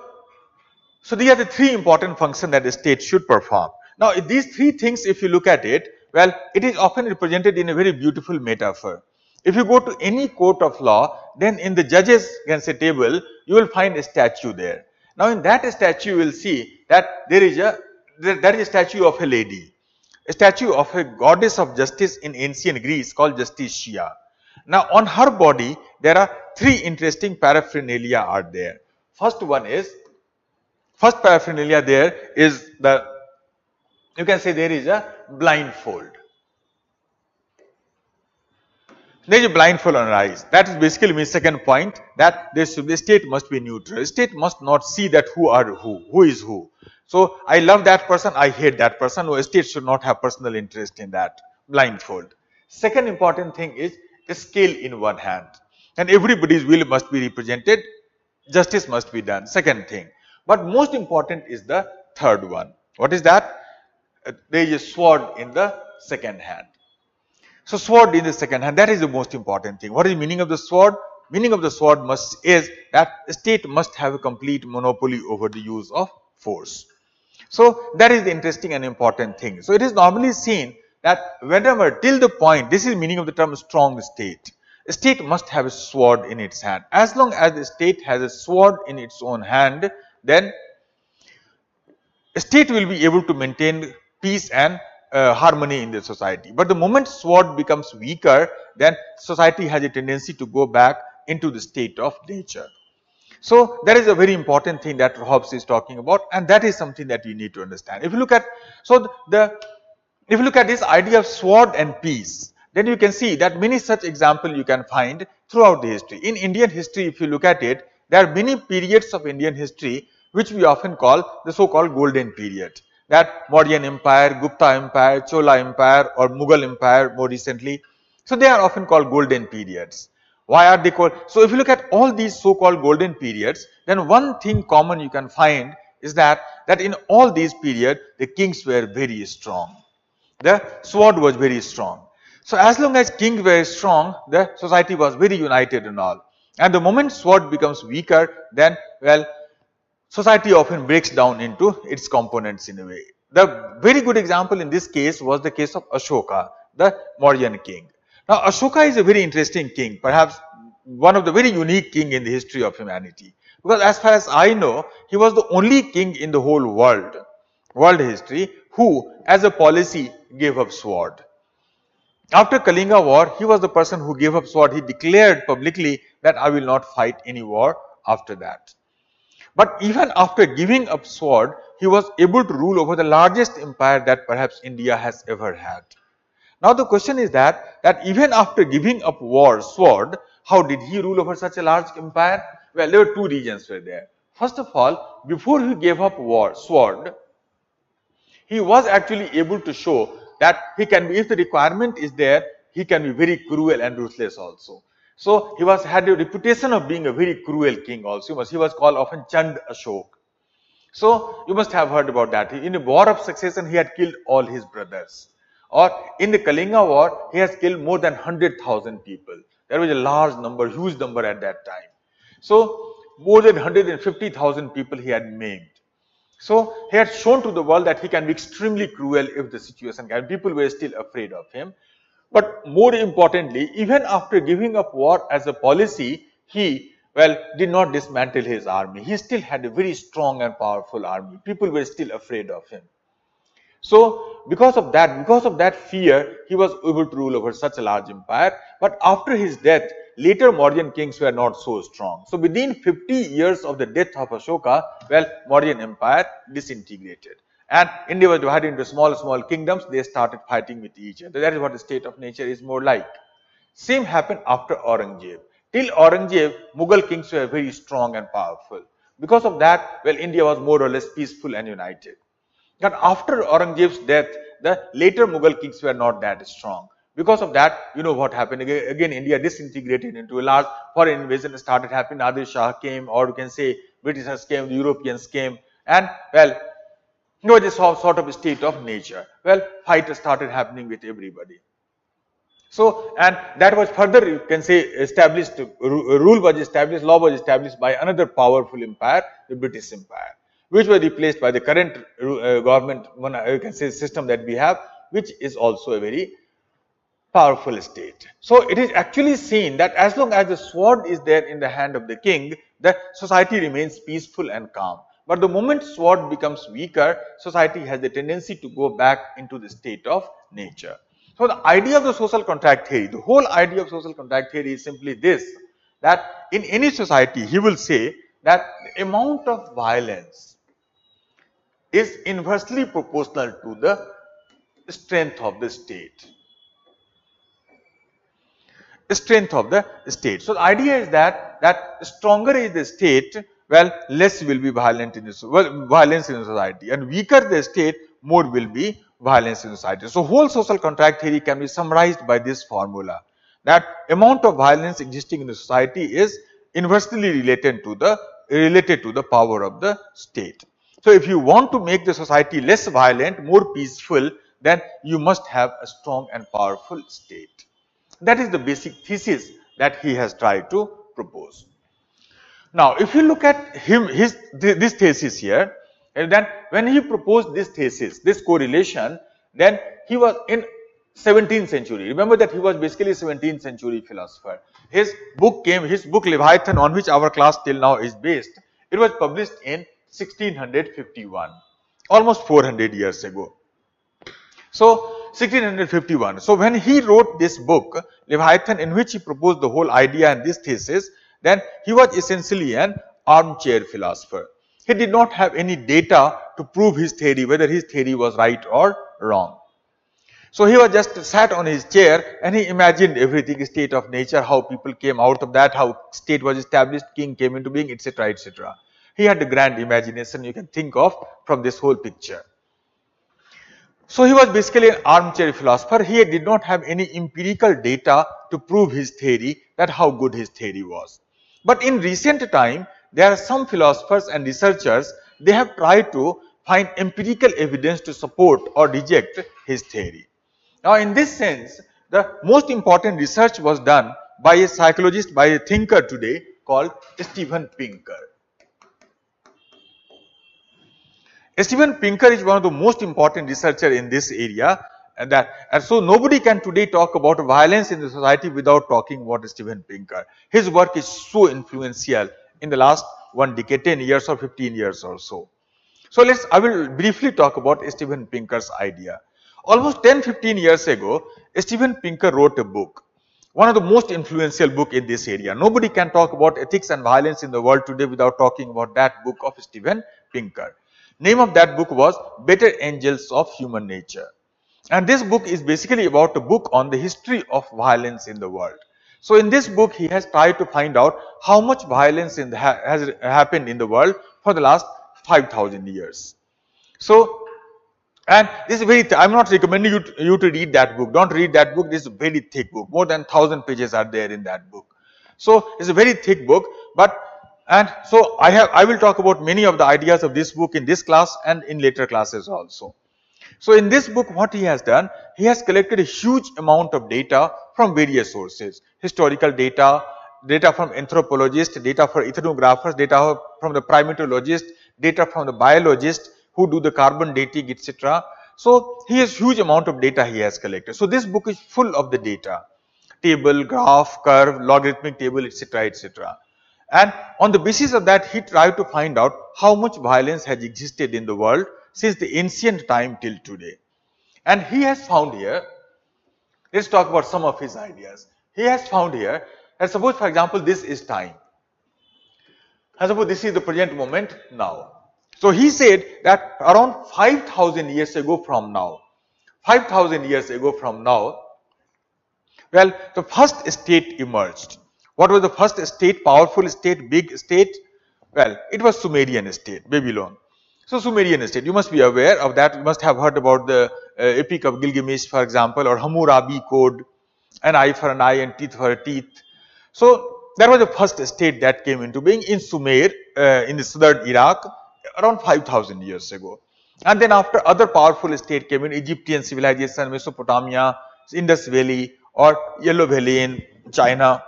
A: so these are the three important functions that the state should perform. Now, these three things, if you look at it, well, it is often represented in a very beautiful metaphor. If you go to any court of law, then in the judges against a table, you will find a statue there. Now, in that statue, you will see that there is a statue of a lady, a statue of a goddess of justice in ancient Greece called Justitia. Now, on her body, there are three interesting paraphernalia are there. First paraphernalia there is you can say there is a blindfold. There is a blindfold on her eyes. That is basically my second point, that the state must be neutral. The state must not see that who is who. So, I love that person, I hate that person. No, a state should not have personal interest in that. Blindfold. Second important thing is a scale in one hand, and everybody's will must be represented, justice must be done. Second thing. But most important is the third one. What is that? there is a sword in the second hand. So sword in the second hand, that is the most important thing. What is the meaning of the sword? Meaning of the sword is that the state must have a complete monopoly over the use of force. So that is the interesting and important thing. So it is normally seen that whenever till the point, this is meaning of the term strong state. A state must have a sword in its hand. As long as the state has a sword in its own hand, then a state will be able to maintain peace and harmony in the society. But the moment sword becomes weaker, then society has a tendency to go back into the state of nature. So that is a very important thing that Hobbes is talking about, and that is something that you need to understand. If you look at if you look at this idea of sword and peace, then you can see that many such examples you can find throughout the history. In Indian history, if you look at it, there are many periods of Indian history which we often call the so-called golden period. That Mauryan Empire, Gupta Empire, Chola Empire, or Mughal Empire more recently. So they are often called golden periods. Why are they called? So if you look at all these so-called golden periods, then one thing common you can find is that in all these periods, the kings were very strong. The sword was very strong. So as long as kings were strong, the society was very united and all. And the moment sword becomes weaker, then well, society often breaks down into its components in a way. The very good example in this case was the case of Ashoka, the Mauryan king. Now Ashoka is a very interesting king, perhaps one of the very unique king in the history of humanity. Because as far as I know, he was the only king in the whole world history, who as a policy gave up sword. After Kalinga war, he was the person who gave up sword. He declared publicly that I will not fight any war after that. But even after giving up sword, he was able to rule over the largest empire that perhaps India has ever had. Now the question is that even after giving up sword, how did he rule over such a large empire? Well, there were two reasons were there. First of all, before he gave up sword, he was actually able to show that he can be, if the requirement is there, he can be very cruel and ruthless also. So he had a reputation of being a very cruel king also. He was called often Chand Ashok. So you must have heard about that. In a war of succession, he had killed all his brothers. Or in the Kalinga war, he has killed more than 100,000 people. There was a large number, huge number at that time. So more than 150,000 people he had maimed. So he had shown to the world that he can be extremely cruel if the situation can. People were still afraid of him. But more importantly, even after giving up war as a policy, he did not dismantle his army. He still had a very strong and powerful army. People were still afraid of him. So because of that fear, he was able to rule over such a large empire. But after his death, later Mauryan kings were not so strong. So within 50 years of the death of Ashoka, Mauryan empire disintegrated. And India was divided into small kingdoms. They started fighting with each other. That is what the state of nature is more like. Same happened after Aurangzeb. Till Aurangzeb, Mughal kings were very strong and powerful. Because of that, India was more or less peaceful and united. But after Aurangzeb's death, the later Mughal kings were not that strong. Because of that, you know what happened. Again, India disintegrated into a large foreign invasion started happening. Nadir Shah came, or you can say Britishers came, the Europeans came, and this sort of state of nature. Fight started happening with everybody. So, and that was further, you can say, established, rule was established, law was established by another powerful empire, the British Empire, which was replaced by the current government, you can say, system that we have, which is also a very powerful state. So it is actually seen that as long as the sword is there in the hand of the king, the society remains peaceful and calm. But the moment sword becomes weaker, society has the tendency to go back into the state of nature. So the idea of the social contract theory, the whole idea of social contract theory is simply this, that in any society, he will say that the amount of violence is inversely proportional to the strength of the state. Strength of the state. So the idea is that stronger is the state, less will be violence in the society, and weaker the state, more will be violence in society. So whole social contract theory can be summarized by this formula, that amount of violence existing in the society is inversely related to the power of the state. So if you want to make the society less violent, more peaceful, then you must have a strong and powerful state. That is the basic thesis that he has tried to propose. Now, if you look at this thesis here, and then when he proposed this thesis, this correlation, then he was in 17th century. Remember that he was basically a 17th century philosopher. His book Leviathan, on which our class till now is based, it was published in 1651, almost 400 years ago. So 1651. So when he wrote this book, Leviathan, in which he proposed the whole idea and this thesis, then he was essentially an armchair philosopher. He did not have any data to prove his theory, whether his theory was right or wrong. So he was just sat on his chair and he imagined everything, state of nature, how people came out of that, how state was established, king came into being, etc., etc. He had a grand imagination you can think of from this whole picture. So he was basically an armchair philosopher. He did not have any empirical data to prove his theory, that how good his theory was. But in recent time, there are some philosophers and researchers, they have tried to find empirical evidence to support or reject his theory. Now in this sense, the most important research was done by a psychologist, by a thinker today called Steven Pinker. Steven Pinker is one of the most important researchers in this area, and so nobody can today talk about violence in the society without talking about Steven Pinker. His work is so influential in the last 1 decade, 10 years or 15 years or so. So I will briefly talk about Steven Pinker's idea. Almost 10-15 years ago, Steven Pinker wrote a book, one of the most influential book in this area. Nobody can talk about ethics and violence in the world today without talking about that book of Steven Pinker. Name of that book was Better Angels of Human Nature. And this book is basically about a book on the history of violence in the world. So in this book, he has tried to find out how much violence has happened in the world for the last 5,000 years. So, and this is very, I'm not recommending you to read that book. Don't read that book. This is a very thick book. More than 1,000 pages are there in that book. So it's a very thick book, and so I will talk about many of the ideas of this book in this class and in later classes also. So in this book, what he has done, he has collected a huge amount of data from various sources, historical data, data from anthropologists, data for ethnographers, data from the primatologists, data from the biologists who do the carbon dating, etc. So he has huge amount of data he has collected. So this book is full of the data, table, graph, curve, logarithmic table, etc., etc. And on the basis of that, he tried to find out how much violence has existed in the world since the ancient time till today. And he has found here, let's talk about some of his ideas. He has found here, and suppose for example this is time. And suppose this is the present moment now. So he said that around 5,000 years ago from now, 5,000 years ago from now, well, the first state emerged. What was the first state, powerful state, big state? Well, it was Sumerian state, Babylon. So Sumerian state, you must be aware of that. You must have heard about the Epic of Gilgamesh, for example, or Hammurabi code, an eye for an eye and teeth for a teeth. So that was the first state that came into being in Sumer, in the southern Iraq, around 5,000 years ago. And then after, other powerful state came in, Egyptian civilization, Mesopotamia, Indus Valley, or Yellow Valley in China.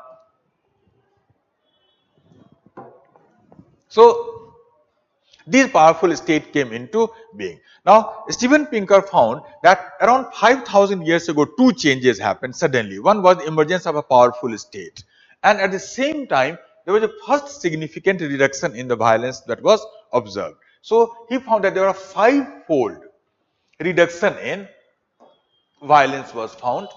A: So these powerful states came into being. Now Steven Pinker found that around 5,000 years ago, two changes happened suddenly. One was the emergence of a powerful state, and at the same time there was a first significant reduction in the violence that was observed. So he found that there was a 5-fold reduction in violence was found.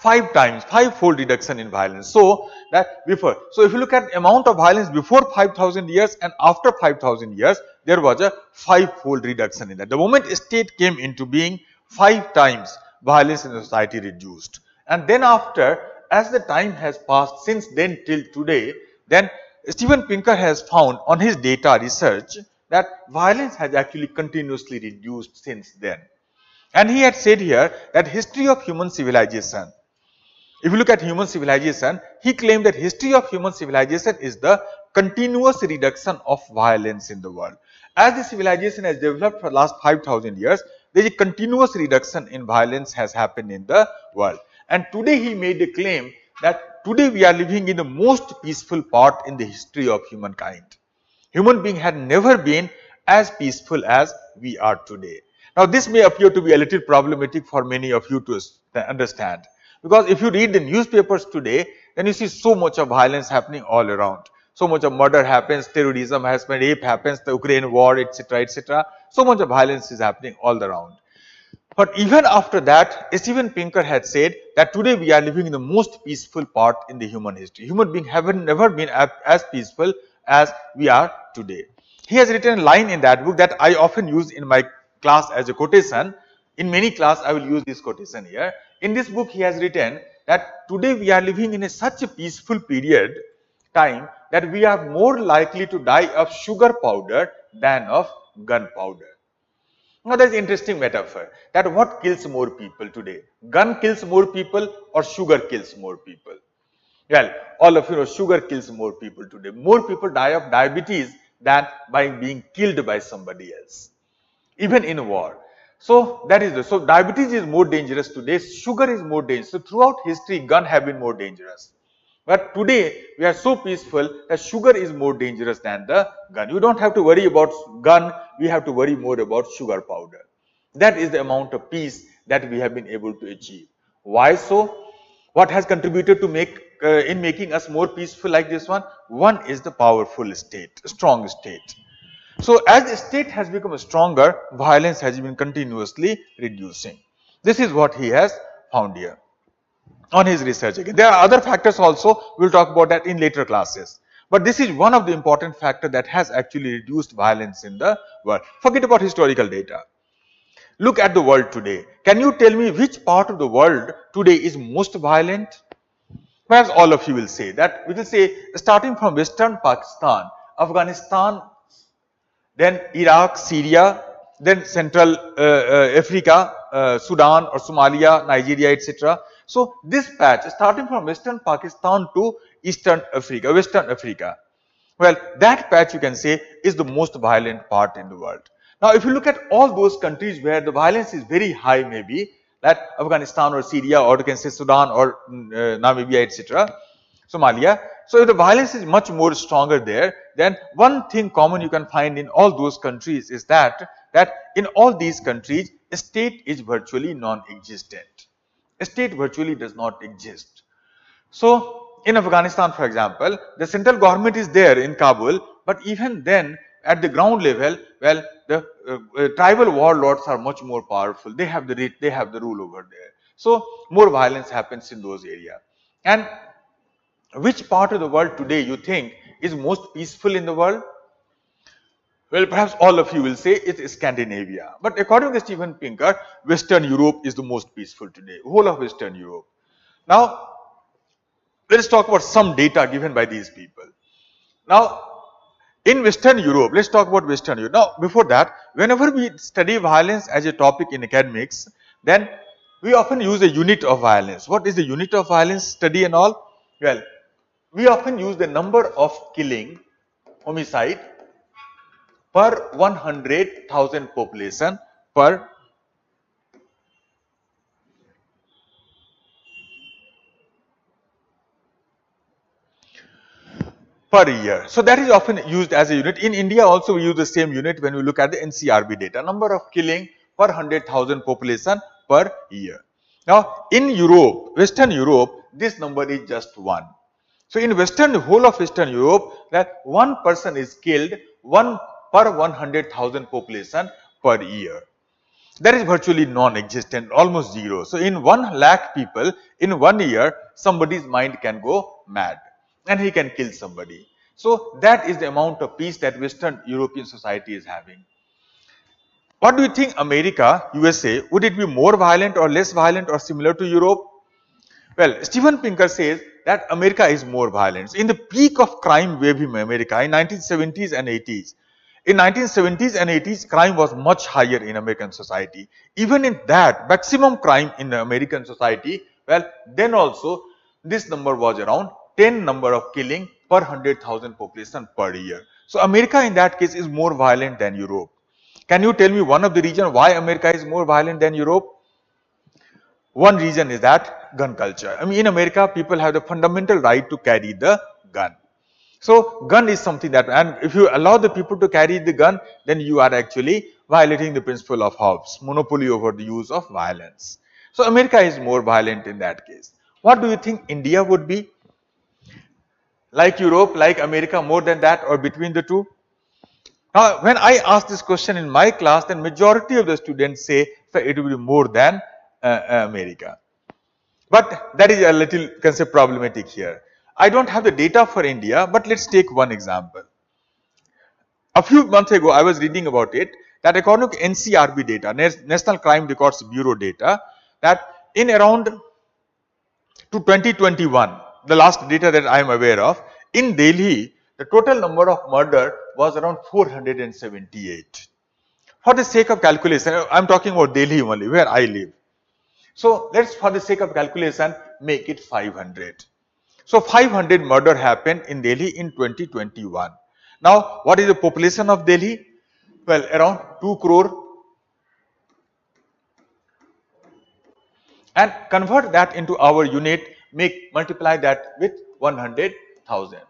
A: 5-fold reduction in violence. So that before, so if you look at amount of violence before 5,000 years and after 5,000 years, there was a 5-fold reduction in that. The moment state came into being, 5 times violence in the society reduced. And then after, as the time has passed since then till today, then Steven Pinker has found on his data research that violence has actually continuously reduced since then. And he had said here that history of human civilization, If you look at human civilization, he claimed that history of human civilization is the continuous reduction of violence in the world. As the civilization has developed for the last 5,000 years, there is a continuous reduction in violence has happened in the world. And today he made a claim that today we are living in the most peaceful part in the history of humankind. Human being had never been as peaceful as we are today. Now this may appear to be a little problematic for many of you to understand, because if you read the newspapers today, then you see so much of violence happening all around. So much of murder happens, terrorism happens, rape happens, the Ukraine war, etc., etc. So much of violence is happening all around. But even after that, Steven Pinker had said that today we are living in the most peaceful part in the human history. Human beings have never been as peaceful as we are today. He has written a line in that book that I often use in my class as a quotation. In many classes, I will use this quotation here. In this book, he has written that today we are living in such a peaceful period time that we are more likely to die of sugar powder than of gunpowder. Now that is interesting metaphor, that what kills more people today? Gun kills more people or sugar kills more people? Well, all of you know sugar kills more people today. More people die of diabetes than by being killed by somebody else, even in war. So that is so diabetes is more dangerous today, sugar is more dangerous. So throughout history, gun have been more dangerous. But today we are so peaceful that sugar is more dangerous than the gun. You don't have to worry about gun, we have to worry more about sugar powder. That is the amount of peace that we have been able to achieve. Why so? What has contributed to in making us more peaceful like this one? One is the powerful state, strong state. So as the state has become stronger, violence has been continuously reducing. This is what he has found here on his research again. There are other factors also, we will talk about that in later classes. But this is one of the important factors that has actually reduced violence in the world. Forget about historical data. Look at the world today. Can you tell me which part of the world today is most violent? Perhaps all of you will say that. We will say starting from Western Pakistan, Afghanistan, then Iraq, Syria, then Central Africa, Sudan or Somalia, Nigeria, etc. So this patch starting from Western Pakistan to Eastern Africa, Western Africa, well, that patch you can say is the most violent part in the world. Now if you look at all those countries where the violence is very high, maybe that Afghanistan or Syria, or you can say Sudan or Namibia, etc., Somalia. So if the violence is much more stronger there, then one thing common you can find in all those countries is that in all these countries, a state is virtually non-existent. A state virtually does not exist. So in Afghanistan, for example, the central government is there in Kabul, but even then at the ground level, well, the tribal warlords are much more powerful. They have the rule over there. So more violence happens in those areas. And which part of the world today you think is most peaceful in the world? Well, perhaps all of you will say it's Scandinavia. But according to Steven Pinker, Western Europe is the most peaceful today, whole of Western Europe. Now, let us talk about some data given by these people. Now, in Western Europe, let's talk about Western Europe. Now, before that, whenever we study violence as a topic in academics, then we often use a unit of violence. What is the unit of violence study and all? Well, we often use the number of killing, homicide, per 100,000 population per year. So that is often used as a unit. In India also we use the same unit when we look at the NCRB data, number of killing per 100,000 population per year. Now in Europe, Western Europe, this number is just 1. So in whole of Western Europe, that one person is killed per 100,000 population per year. That is virtually non-existent, almost zero. So in 1 lakh people, in 1 year, somebody's mind can go mad and he can kill somebody. So that is the amount of peace that Western European society is having. What do you think America, USA, would it be more violent or less violent or similar to Europe? Well, Steven Pinker says that America is more violent. In the peak of crime wave in America in 1970s and 80s, in 1970s and 80s, crime was much higher in American society. Even in that maximum crime in the American society, well, then also this number was around 10 number of killing per 100,000 population per year. So America in that case is more violent than Europe. Can you tell me one of the reasons why America is more violent than Europe? One reason is that gun culture. I mean, in America, people have the fundamental right to carry the gun. So gun is something that, and if you allow the people to carry the gun, then you are actually violating the principle of Hobbes, monopoly over the use of violence. So America is more violent in that case. What do you think India would be? Like Europe, like America, more than that, or between the two? Now, when I ask this question in my class, then majority of the students say that it will be more than America. But that is a little concept problematic here. I don't have the data for India, but let's take one example. A few months ago, I was reading about it, that according to NCRB data, National Crime Records Bureau data, that in around to 2021, the last data that I am aware of, in Delhi, the total number of murder was around 478. For the sake of calculation, I am talking about Delhi only, where I live. So let's, for the sake of calculation, make it 500. So 500 murder happened in Delhi in 2021. Now, what is the population of Delhi? Well, around 2 crore. And convert that into our unit, multiply that with 100,000.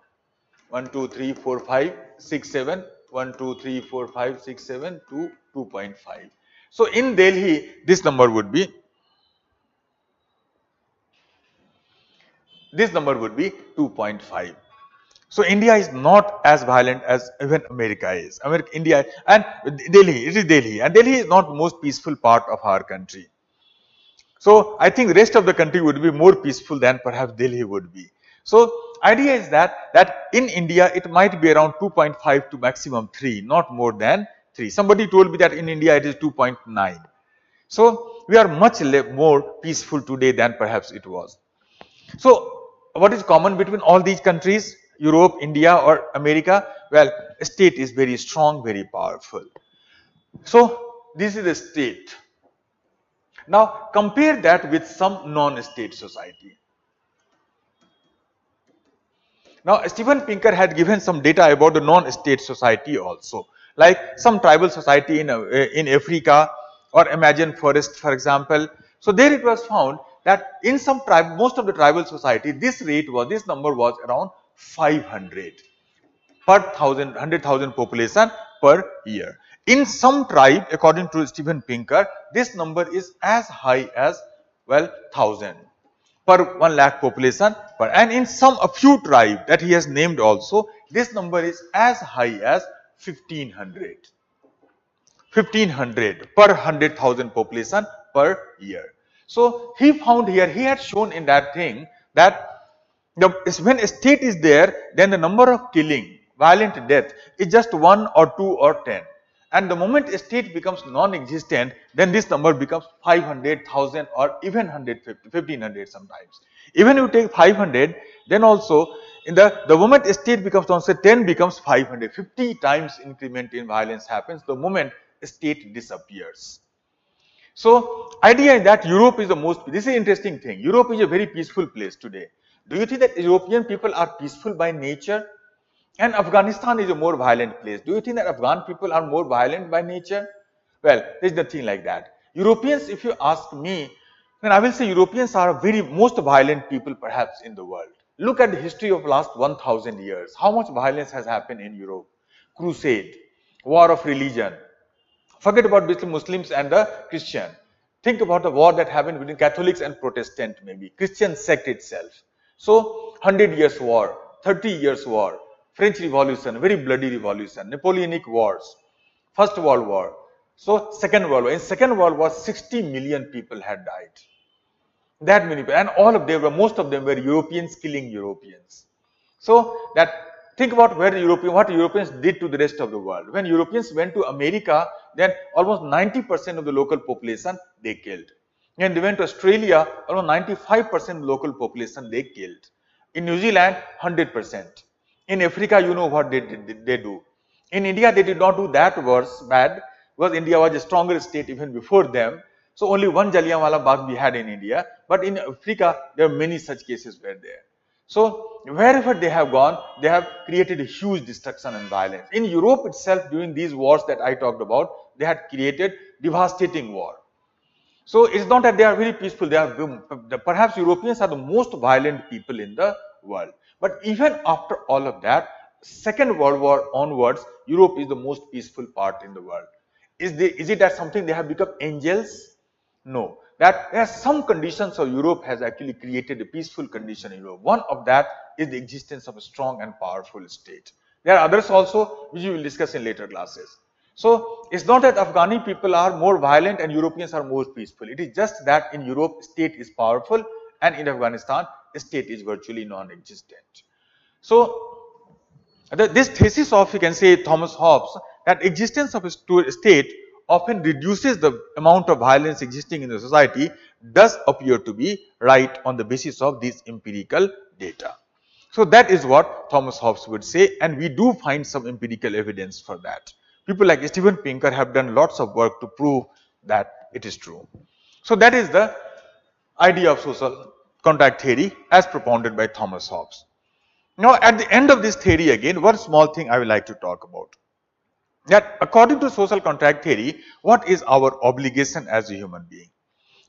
A: 1, 2, 3, 4, 5, 6, 7, 1, 2, 3, 4, 5, 6, 7 to 2.5. So in Delhi, this number would be 2.5. So India is not as violent as even America is. India and Delhi, it is Delhi, and Delhi is not most peaceful part of our country. So I think the rest of the country would be more peaceful than perhaps Delhi would be. So idea is that in India it might be around 2.5 to maximum 3, not more than 3. Somebody told me that in India it is 2.9. So we are much more peaceful today than perhaps it was. So what is common between all these countries, Europe, India or America? Well, state is very strong, very powerful. So this is the state. Now compare that with some non-state society. Now Steven Pinker had given some data about the non-state society also, like some tribal society in Africa or Amazon forest, for example. So there it was found that in some tribe, most of the tribal society, this number was around 500 per 100,000 population per year. In some tribe, according to Steven Pinker, this number is as high as, well, 1,000 per 1 lakh population per, and in a few tribe that he has named also, this number is as high as 1,500 per 100,000 population per year. So he found here, he had shown in that thing that when a state is there, then the number of killing, violent death is just 1 or 2 or 10. And the moment a state becomes non-existent, then this number becomes 500, 1,000 or even 150, 1,500 sometimes. Even if you take 500, then also in the moment a state becomes, say 10 becomes 500, 50 times increment in violence happens the moment a state disappears. So idea is that Europe is the most, this is an interesting thing, Europe is a very peaceful place today. Do you think that European people are peaceful by nature? And Afghanistan is a more violent place. Do you think that Afghan people are more violent by nature? Well, there is nothing like that. Europeans, if you ask me, then I will say Europeans are very most violent people perhaps in the world. Look at the history of last 1,000 years. How much violence has happened in Europe? Crusade, war of religion. Forget about Muslims and the Christian. Think about the war that happened between Catholics and Protestant, maybe Christian sect itself. So 100 years war, 30 years war, French Revolution, very bloody revolution, Napoleonic wars, First World War, so Second World War. In Second World War, 60 million people had died. That many people, and all of them were, most of them were Europeans killing Europeans. So that, think about what Europeans did to the rest of the world. When Europeans went to America, then almost 90% of the local population they killed. When they went to Australia, almost 95% of the local population they killed. In New Zealand, 100%. In Africa, you know what they do. In India, they did not do that worse, bad, because India was a stronger state even before them. So only one Jallianwala Bagh we had in India, but in Africa there are many such cases were there. So wherever they have gone, they have created a huge destruction and violence. In Europe itself, during these wars that I talked about, they had created devastating war. So it's not that they are very peaceful. They are perhaps Europeans are the most violent people in the world. But even after all of that, Second World War onwards, Europe is the most peaceful part in the world. Is it that something they have become angels? No. That there are some conditions of Europe has actually created a peaceful condition in Europe. One of that is the existence of a strong and powerful state. There are others also which we will discuss in later classes. So it's not that Afghani people are more violent and Europeans are more peaceful. It is just that in Europe state is powerful and in Afghanistan state is virtually non-existent. So this thesis of, you can say, Thomas Hobbes, that existence of a state often reduces the amount of violence existing in the society, does appear to be right on the basis of these empirical data. So that is what Thomas Hobbes would say, and we do find some empirical evidence for that. People like Steven Pinker have done lots of work to prove that it is true. So that is the idea of social contract theory as propounded by Thomas Hobbes. Now at the end of this theory again, one small thing I would like to talk about. That according to social contract theory, what is our obligation as a human being?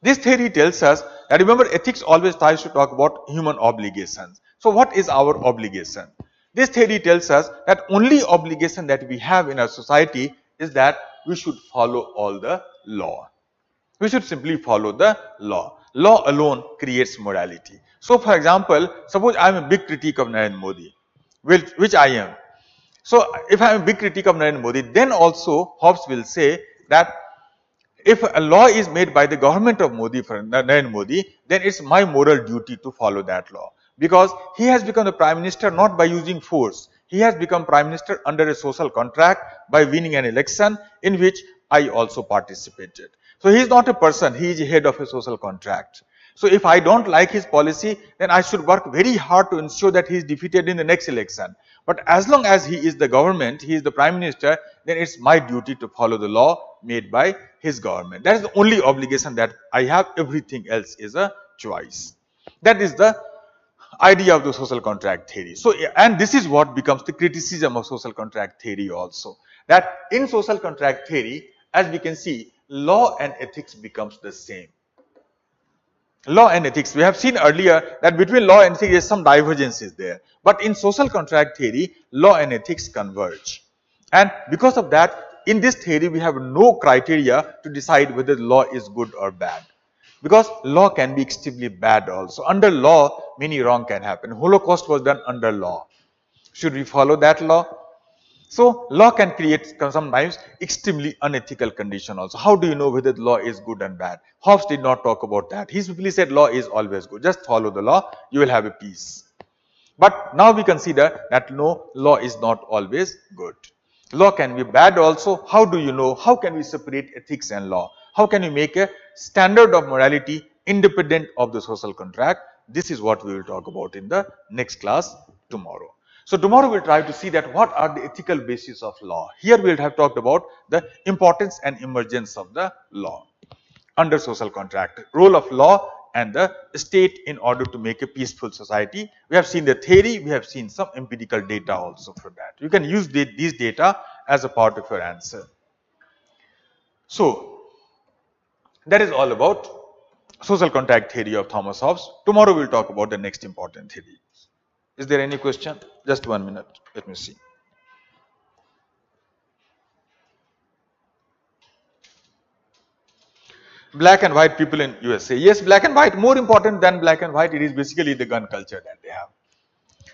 A: This theory tells us that, remember, ethics always tries to talk about human obligations. So what is our obligation? This theory tells us that only obligation that we have in our society is that we should follow all the law. We should simply follow the law. Law alone creates morality. So for example, suppose I am a big critic of Narendra Modi, which I am. So if I am a big critic of Narendra Modi, then also Hobbes will say that if a law is made by the government of Modi for Narendra Modi, then it's my moral duty to follow that law. Because he has become the prime minister not by using force. He has become prime minister under a social contract by winning an election in which I also participated. So he is not a person, he is head of a social contract. So if I don't like his policy, then I should work very hard to ensure that he is defeated in the next election. But as long as he is the government, he is the prime minister, then it's my duty to follow the law made by his government. That is the only obligation that I have. Everything else is a choice. That is the idea of the social contract theory. So, and this is what becomes the criticism of social contract theory also. That in social contract theory, as we can see, law and ethics becomes the same. Law and ethics, we have seen earlier that between law and ethics there is some divergences there. But in social contract theory, law and ethics converge. And because of that, in this theory, we have no criteria to decide whether the law is good or bad. Because law can be extremely bad also. Under law, many wrong can happen. Holocaust was done under law. Should we follow that law? So law can create sometimes extremely unethical condition also. How do you know whether the law is good and bad? Hobbes did not talk about that. He simply said law is always good. Just follow the law, you will have a peace. But now we consider that no, law is not always good. Law can be bad also. How do you know? How can we separate ethics and law? How can we make a standard of morality independent of the social contract? This is what we will talk about in the next class tomorrow. So tomorrow we'll try to see that what are the ethical basis of law. Here we'll have talked about the importance and emergence of the law under social contract, role of law and the state in order to make a peaceful society. We have seen the theory, we have seen some empirical data also for that. You can use these data as a part of your answer. So that is all about social contract theory of Thomas Hobbes. Tomorrow we'll talk about the next important theory. Is there any question? Just 1 minute. Let me see. Black and white people in USA. Yes, black and white. More important than black and white, it is basically the gun culture that they have.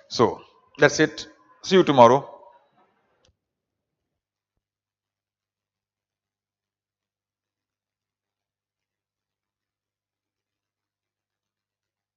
A: So that's it. See you tomorrow.